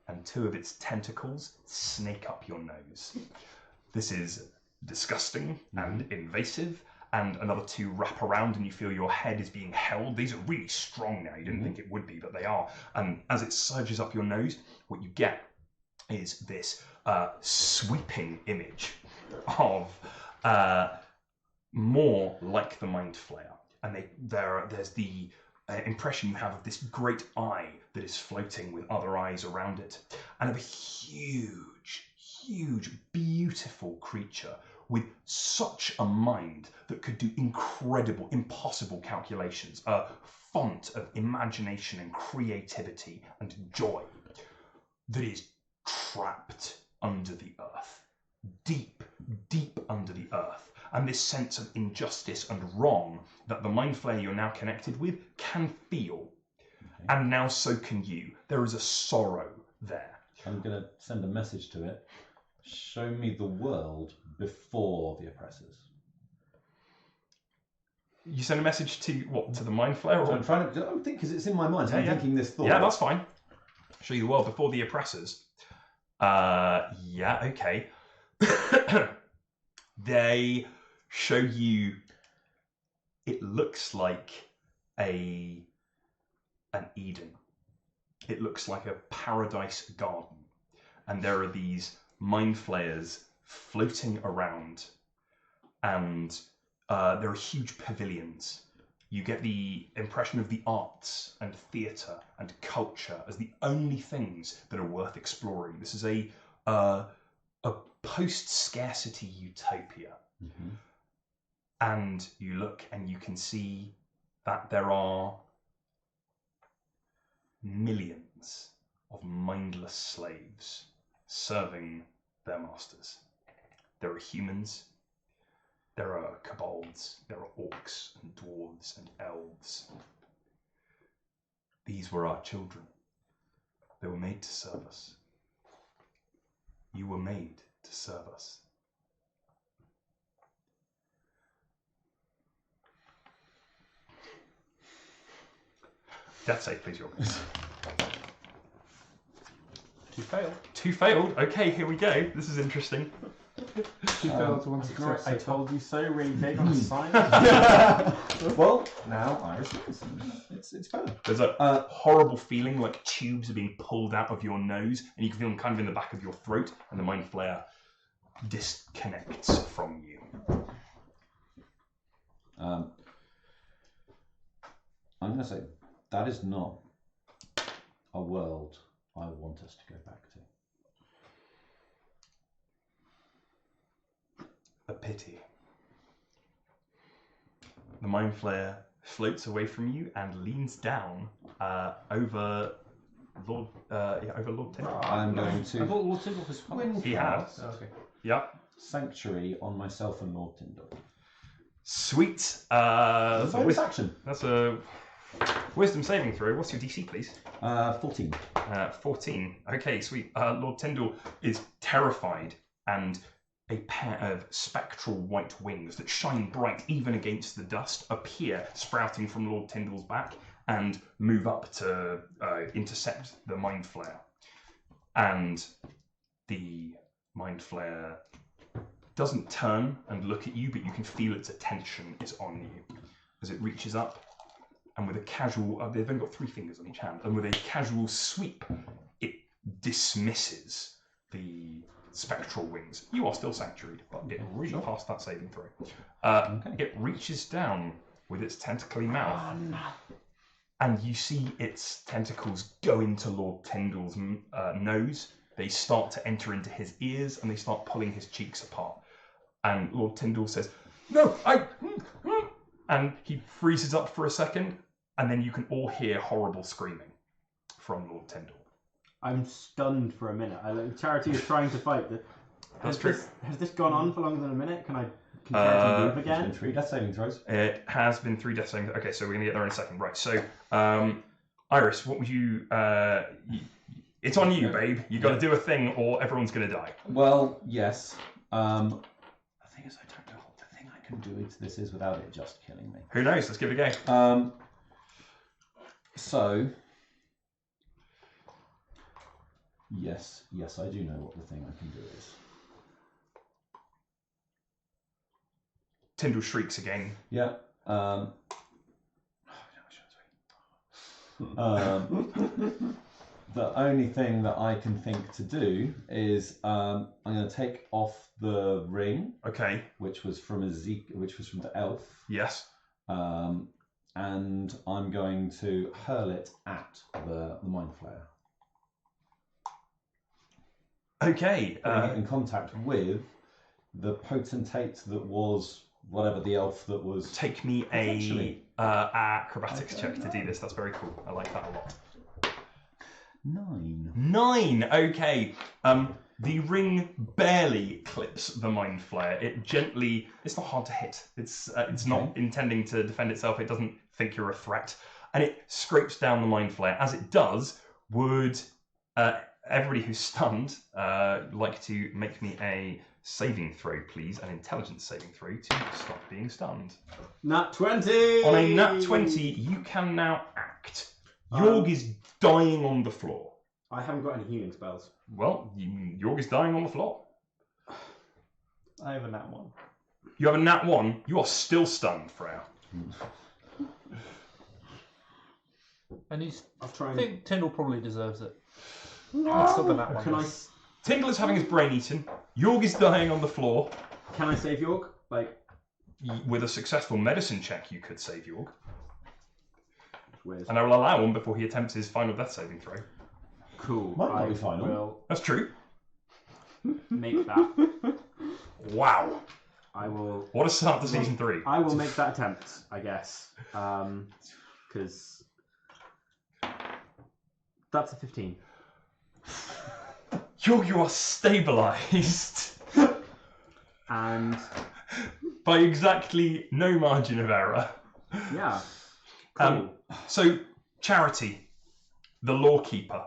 and 2 of its tentacles snake up your nose. This is disgusting and invasive, and another 2 wrap around and you feel your head is being held. These are really strong now. You didn't think it would be, but they are. And as it surges up your nose, what you get is this sweeping image of more like the mind flayer. And there's the impression you have of this great eye that is floating with other eyes around it, and of a huge, beautiful creature with such a mind that could do incredible, impossible calculations, a font of imagination and creativity and joy that is trapped under the earth, deep under the earth. And this sense of injustice and wrong that the mind flayer you're now connected with can feel. Okay. And now so can you. There is a sorrow there. I'm going to send a message to it. Show me the world before the oppressors. You send a message to what? To the mind flayer? So I'm trying to. I'm thinking because it's in my mind. So I'm thinking this thought. Yeah, that's fine. Show you the world before the oppressors. Yeah, okay. They show you. It looks like an Eden. It looks like a paradise garden, and there are these mind flayers floating around, and there are huge pavilions. You get the impression of the arts and theatre and culture as the only things that are worth exploring. This is a post-scarcity utopia. Mm-hmm. And you look and you can see that there are millions of mindless slaves serving their masters. There are humans, there are kobolds, there are orcs and dwarves and elves. These were our children. They were made to serve us. You were made to serve us. Death save, please, York. 2 failed. 2 failed. Okay, here we go. This is interesting. 2 failed to 1 success. I so far. told you so. Really big on science. Well, now Iris wins. It's better. There's a horrible feeling like tubes are being pulled out of your nose, and you can feel them kind of in the back of your throat, and the mind flare disconnects from you. I'm going to say that is not a world I want us to go back to. A pity. The mind flare floats away from you and leans down over Lord Tyndall. I'm going I to thought Lord Tyndall was fine. He has. Oh, okay. Yeah. Sanctuary on myself and Lord Tyndall. Sweet. Bonus action. That's a wisdom saving throw. What's your DC, please? 14. 14. Okay, sweet. Lord Tyndall is terrified, and a pair of spectral white wings that shine bright even against the dust appear sprouting from Lord Tyndall's back and move up to intercept the mind flare. And the mind flare doesn't turn and look at you, but you can feel its attention is on you as it reaches up, and with a casual, they've only got 3 fingers on each hand, and with a casual sweep, it dismisses the spectral wings. You are still sanctuaried, but it really passed that saving throw. It reaches down with its tentacly mouth, and you see its tentacles go into Lord Tyndall's nose. They start to enter into his ears, and they start pulling his cheeks apart. And Lord Tyndall says, "No, and he freezes up for a second, and then you can all hear horrible screaming from Lord Tyndall. I'm stunned for a minute. Charity is trying to fight. That's true. Has this gone on for longer than a minute? Can Charity move It's again? been 3 death saving throws. It has been 3 death saving. Okay, so we're going to get there in a second. Right, so Iris, what would you... it's on you, babe. You got to do a thing or everyone's going to die. Well, yes. The thing is, I don't know what the thing I can do to this is without it just killing me. Who knows? Let's give it a go. So... Yes, I do know what the thing I can do is. Tyndall shrieks again. Yeah. The only thing that I can think to do is I'm going to take off the ring, Okay. which was from the elf. Yes. And I'm going to hurl it at the mind flare. Okay. Putting it in contact with the potentate that was whatever the elf that was. Take me a Potentially. acrobatics check to do this. That's very cool. I like that a lot. 9. 9. Okay. The ring barely clips the mind flare. It gently. It's not hard to hit. It's not intending to defend itself. It doesn't think you're a threat, and it scrapes down the mind flare. As it does, would everybody who's stunned like to make me a saving throw, please, an intelligence saving throw to stop being stunned. Nat 20! On a nat 20, you can now act. Jorg is dying on the floor. I haven't got any healing spells. Well, Jorg is dying on the floor. I have a nat 1. You have a nat 1. You are still stunned, Freya. And he's. I'll try I and... think Tyndall probably deserves it. That's not the nat one. Can I, Tyndall is having his brain eaten. Jorg is dying on the floor. can I save York? Like, With a successful medicine check, you could save Jorg. weird. And I will allow him before he attempts his final death saving throw. Cool. Might not I be final. will That's true. make that. Wow. I will... What a start to season 3. I will make that attempt, I guess. Because... That's a 15. Jorg, you are stabilised And... by exactly no margin of error. Yeah. Cool. So, Charity, the lawkeeper.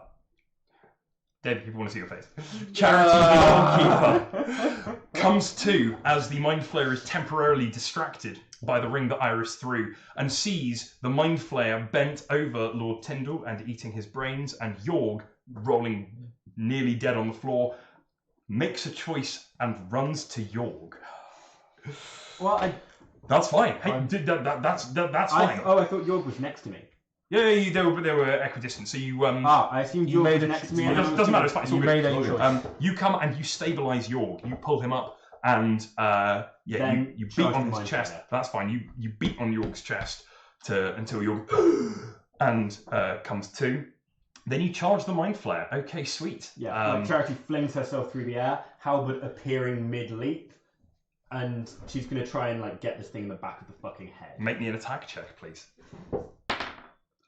David, people want to see your face. Charity, the lawkeeper, comes to as the mind flare is temporarily distracted by the ring that Iris threw, and sees the mind flare bent over Lord Tyndall and eating his brains, and Jorg rolling nearly dead on the floor, makes a choice and runs to Yorg. Well, That's fine. Hey, that's fine. I thought Yorg was next to me. Yeah, they were equidistant. So you I assumed You Yorg made was a next to me. ch- and it I was doesn't matter. too- It's fine. It's all You good. made a choice. You come and you stabilise Yorg. You pull him up and Then you beat charge on the his mind chest. flayer. That's fine. You beat on Yorg's chest until Yorg and comes to. Then you charge the mind flare. Okay, sweet. Yeah, like Charity flings herself through the air, halberd appearing mid-leap, and she's going to try and like get this thing in the back of the fucking head. Make me an attack check, please.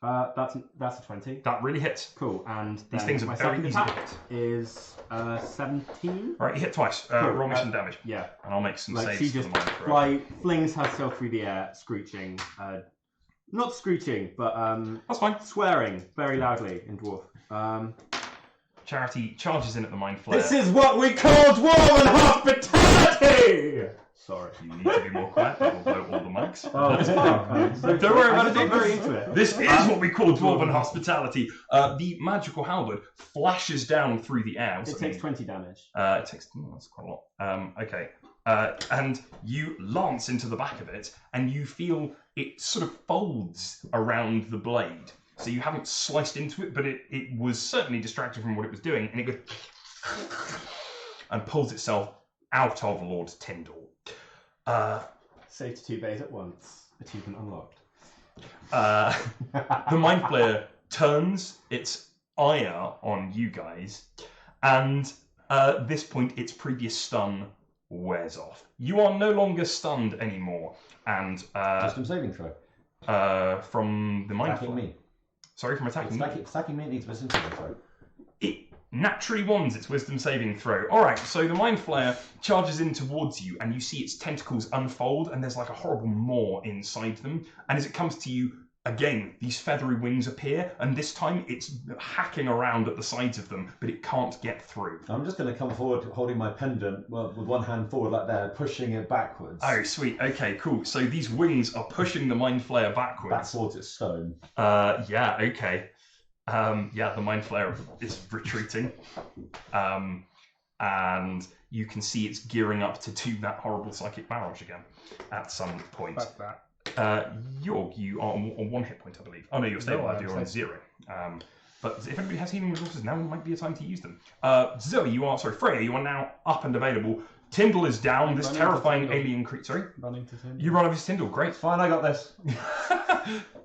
That's a 20. That really hits. Cool, and These then things are my very second easy to attack hit. is 17. All right, you hit twice. Cool. Roll me some damage, Yeah, and I'll make some like saves she for the just mind flare. flings herself through the air, screeching. Not screeching, but That's fine. swearing very loudly in dwarf. Charity charges in at the mind flare. This is what we call dwarven hospitality! Sorry. You need to be more quiet. We'll blow all the mics. Oh, That's yeah. fine. Don't worry about I'm it. very into it. This is what we call dwarven hospitality. The magical halberd flashes down through the air. It takes 20 damage. It takes. That's quite a lot. Okay. And you lance into the back of it, and you feel it sort of folds around the blade. So you haven't sliced into it, but it was certainly distracted from what it was doing, and it goes and pulls itself out of Lord Tyndall. Save to 2 bays at once. Achievement unlocked. The mind flayer turns its ire on you guys, and at this point, its previous stun wears off. You are no longer stunned anymore, and Wisdom saving throw. from the mind Attacking flayer. me. Sorry, from attacking me. Attacking me needs wisdom saving throw. It naturally wants its wisdom saving throw. Alright, so the mind flayer charges in towards you, and you see its tentacles unfold, and there's like a horrible maw inside them. And as it comes to you, again, these feathery wings appear, and this time it's hacking around at the sides of them, but it can't get through. I'm just going to come forward holding my pendant with one hand forward like that, pushing it backwards. Oh, sweet. Okay, cool. So these wings are pushing the mind flayer backwards. Back towards its stone. Yeah, okay. The mind flayer is retreating. And you can see it's gearing up to do that horrible psychic barrage again at some point. Fuck that. Yorg, you are on 1 hit point, I believe. Oh no, you're stabilized, I'm you're on safe. 0. But if anybody has healing resources, now might be a time to use them. Freya, you are now up and available. Tyndall is down, this running terrifying to Tyndall. alien creature. Sorry? Running to Tim. You run over to Tyndall, great. Fine, I got this.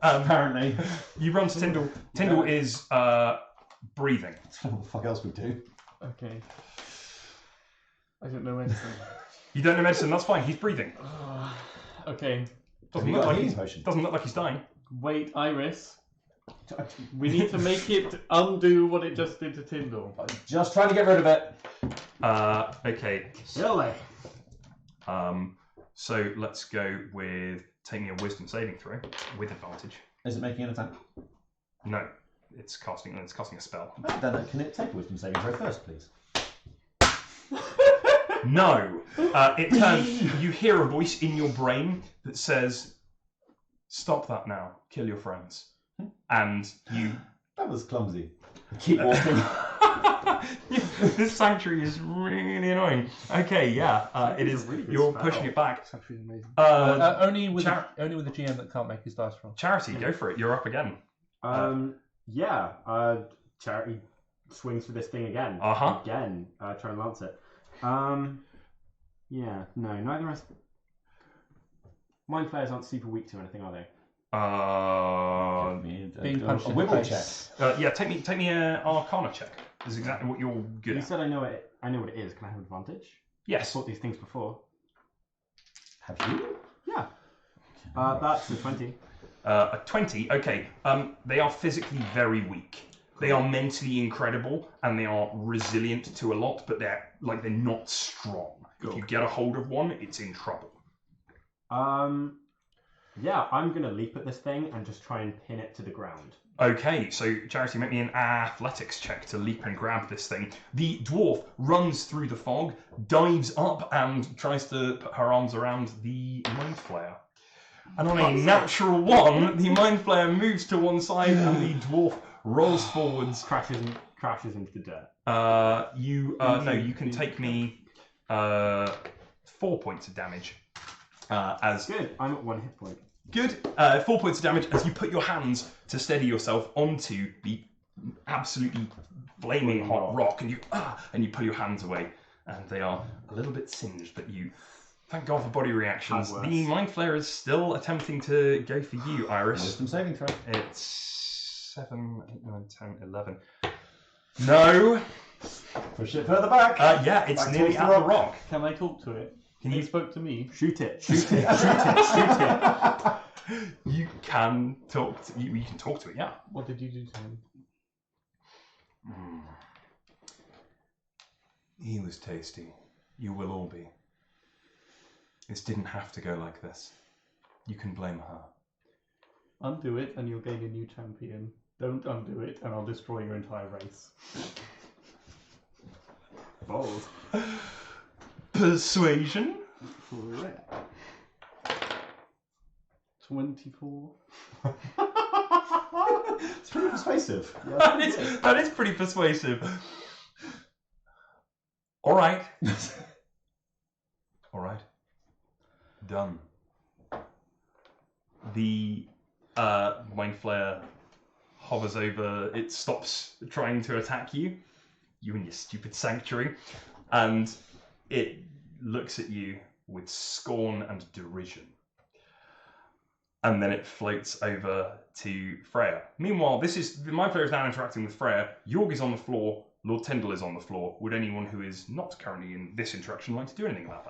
Apparently. You run to Tyndall. Tyndall is breathing. What the fuck else we do? Okay. I don't know anything. You don't know medicine, that's fine, he's breathing. Okay. Doesn't Have you look got a like healing he's, potion? doesn't look like he's dying. Wait, Iris. We need to make it undo what it just did to Tyndall. Just trying to get rid of it. Okay. Really? So let's go with taking a wisdom saving throw with advantage. Is it making an attack? No, it's casting a spell. Then can it take a wisdom saving throw first, please? No. It turns. You hear a voice in your brain that says, "Stop that now. Kill your friends." And you. That was clumsy. Keep walking. This sanctuary is really annoying. Okay, yeah, it is. really good You're spell. pushing it back. It's actually amazing. Only Only with the GM that can't make his dice roll. Charity, go for it. You're up again. Charity swings for this thing again. Uh-huh. Again, trying to lance it. Neither us. Mind flares aren't super weak to anything, are they? Being punched a in the wiggle face. check. Yeah, take me an Arcana check. This is exactly what you're good You at. said I know what it is. Can I have advantage? I Yes. fought these things before. Have you? Yeah. That's a 20. A 20. Okay. They are physically very weak. They are mentally incredible and they are resilient to a lot, but they're not strong. Cool. If you get a hold of one, it's in trouble. I'm gonna leap at this thing and just try and pin it to the ground. Okay, so Charity, make me an athletics check to leap and grab this thing. The dwarf runs through the fog, dives up, and tries to put her arms around the mind flayer. And on a natural 1, the mind flayer moves to one side, and the dwarf rolls forwards, Crashes crashes into the dirt. You can take me 4 points of damage. As Good. I'm at 1 hit point. Good. 4 points of damage as you put your hands to steady yourself onto the absolutely flaming hot rock, and you pull your hands away, and they are a little bit singed, but you thank God for body reactions. The Mind Flayer is still attempting to go for you, Iris. Wisdom saving throw. It's 7, 8, 9, 10, 11. No. Push it further back. Yeah, it's Back nearly towards at the the rock. rock. Can I talk to it? Can It you? spoke to me. Shoot it. Shoot it. Shoot it. Shoot it. You can talk. You can talk to it. Yeah. What did you do to him? He was tasty. You will all be. This didn't have to go like this. You can blame her. Undo it and you'll gain a new champion. Don't undo it and I'll destroy your entire race. Bold. Persuasion. 24. It's pretty persuasive. That is pretty persuasive. All right. All right. Done. The Mind Flayer hovers over. It stops trying to attack you and your stupid sanctuary, and it looks at you with scorn and derision. And then it floats over to Freya. Meanwhile, the Mind Flayer is now interacting with Freya. Yorg is on the floor. Lord Tyndall is on the floor. Would anyone who is not currently in this interaction like to do anything about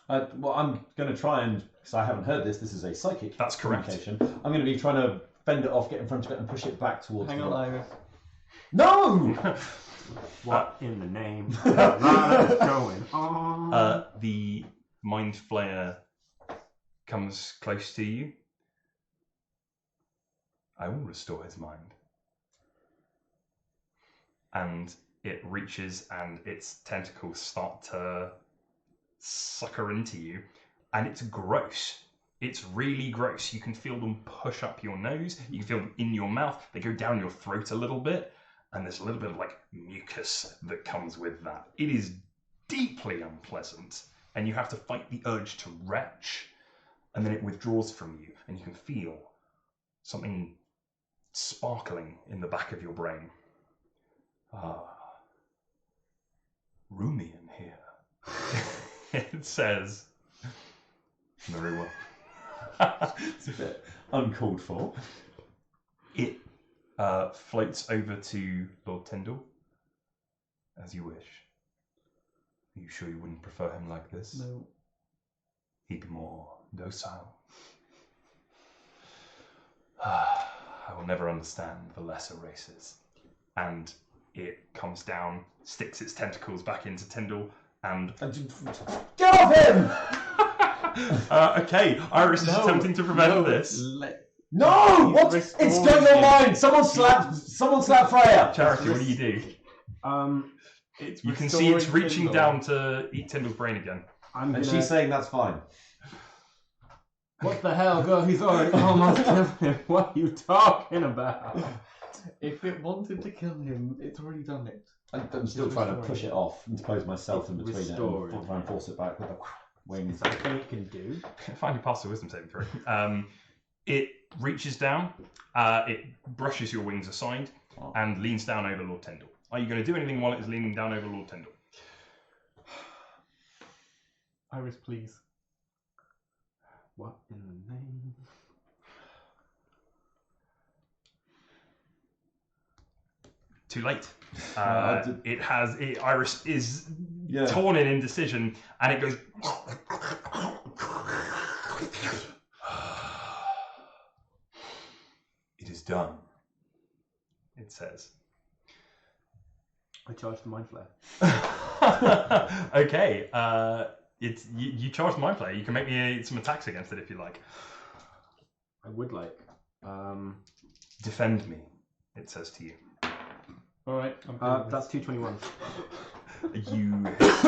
that? Well, I'm going to try and, because I haven't heard this is a psychic That's correct. communication. I'm going to be trying to fend it off, get in front of it, and push it back towards Hang the on, rock. Iris. No! What in the name of that is going on? The Mind Flayer comes close to you. I will restore his mind. And it reaches and its tentacles start to sucker into you. And it's gross. It's really gross. You can feel them push up your nose. You can feel them in your mouth. They go down your throat a little bit. And there's a little bit of like mucus that comes with that. It is deeply unpleasant. And you have to fight the urge to retch. And then it withdraws from you. And you can feel something sparkling in the back of your brain. Roomy in here. It says. Very well. It's a bit uncalled for. It floats over to Lord Tyndall. As you wish. Are you sure you wouldn't prefer him like this? No. He'd be more docile. I will never understand the lesser races. And it comes down, sticks its tentacles back into Tyndall, and... Get off him! Okay, Iris is attempting to prevent this. No! What? It's got your mind! Someone slap Freya! Charity, what do you do? It's You can see it's restoring reaching Tyndall. down to eat Tyndall's brain again. And she's saying that's fine. What the hell, girl? He's already almost killed him. What are you talking about? If it wanted to kill him, it's already done it. I'm still trying to push it off, interpose myself in between it, Restore and it. try and force it back with the wings. Is that a thing you can do? Finally passed the wisdom saving throw. It reaches down, it brushes your wings aside, and leans down over Lord Tyndall. Are you going to do anything while it is leaning down over Lord Tyndall? Iris, please. What in the name? Too late. Iris is Yeah. torn in indecision, and it goes. It is done. It says. I charged the Mind Flayer. Okay. It's you charge Mind Flayer. You can make me some attacks against it if you like. I would like. Defend me. It says to you. Alright, I'm doing That's 221. You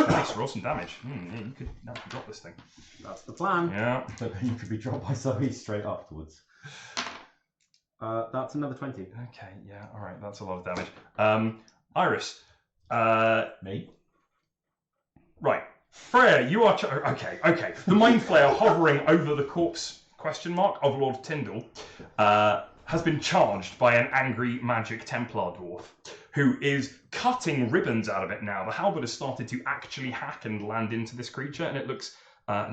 nice, roll some damage. Yeah, you could now drop this thing. That's the plan. Yeah. But then you could be dropped by Zoe straight afterwards. That's another 20. Okay, yeah, all right, that's a lot of damage. Iris, Me? right, Freya, you are okay. The mind flayer hovering over the corpse of Lord Tyndall has been charged by an angry magic Templar dwarf who is cutting ribbons out of it now. The halberd has started to actually hack and land into this creature, and it looks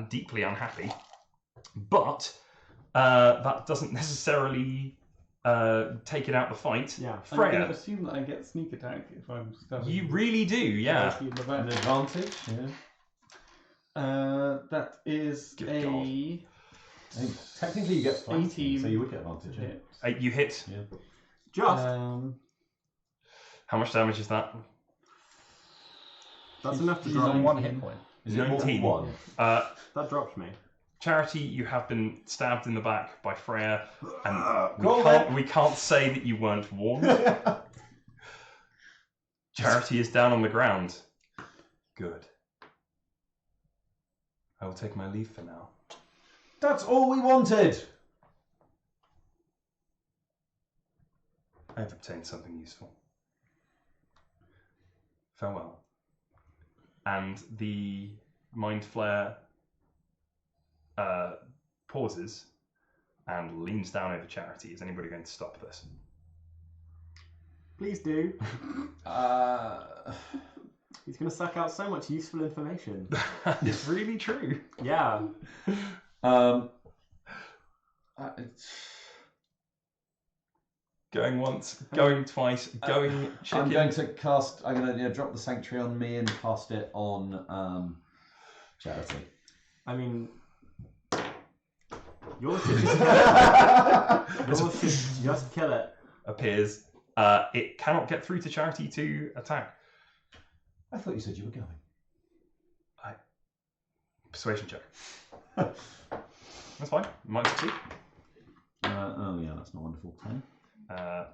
deeply unhappy. But that doesn't necessarily take it out the fight. Yeah. I'm going Freya, to assume that I get sneak attack if I'm stabbing. you really do, yeah. In the back. An advantage? Yeah. That is Good a I think technically you get flanking, 18 so you would get advantage. Yeah. hit. You hit. Yeah. Just. How much damage is that? That's enough to He's drop on me. 1 hit point. Is it more than 19. one? That drops me. Charity, you have been stabbed in the back by Freya, and Roll we can't say that you weren't warned. Charity is down on the ground. Good. I will take my leave for now. That's all we wanted! I have obtained something useful. Farewell. And the mind flare pauses and leans down over Charity. Is anybody going to stop this? Please do. Uh, He's going to suck out so much useful information. It's really true. Yeah. Going once, going twice, going chicken. I'm going to cast. I'm going to drop the sanctuary on me and cast it on Charity. I mean, yours should just kill it. Appears. It cannot get through to Charity to attack. I thought you said you were going. Persuasion check. That's fine. Might succeed. Oh yeah, that's not wonderful. 10.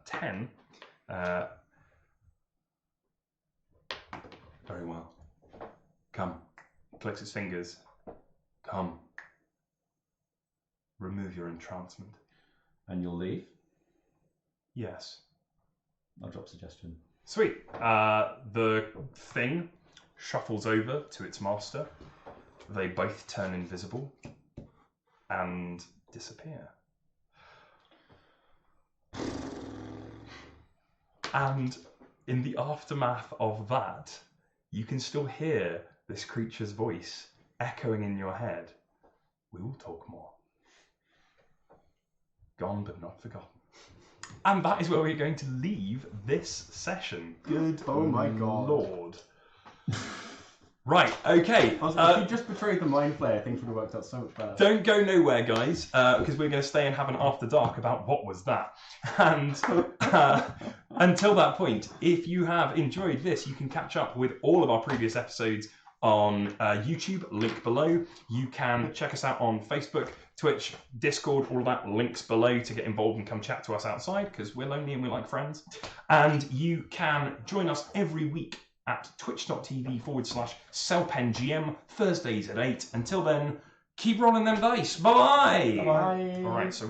10. Very well. Come. Clicks its fingers. Come. Remove your entrancement. And you'll leave. Yes. I'll drop suggestion. Sweet. The thing shuffles over to its master. They both turn invisible and disappear. And in the aftermath of that, you can still hear this creature's voice echoing in your head. We will talk more. Gone but not forgotten. And that is where we're going to leave this session. Good. Oh my god. Lord. Right, okay. If you just betrayed the mind flayer, things would have worked out so much better. Don't go nowhere, guys, because we're going to stay and have an after dark about what was that. And until that point, if you have enjoyed this, you can catch up with all of our previous episodes on YouTube, link below. You can check us out on Facebook, Twitch, Discord, all of that, links below to get involved and come chat to us outside, because we're lonely and we like friends. And you can join us every week at twitch.tv/CellpenGM, Thursdays at 8. Until then, keep rolling them dice. Bye-bye. Bye. All right, so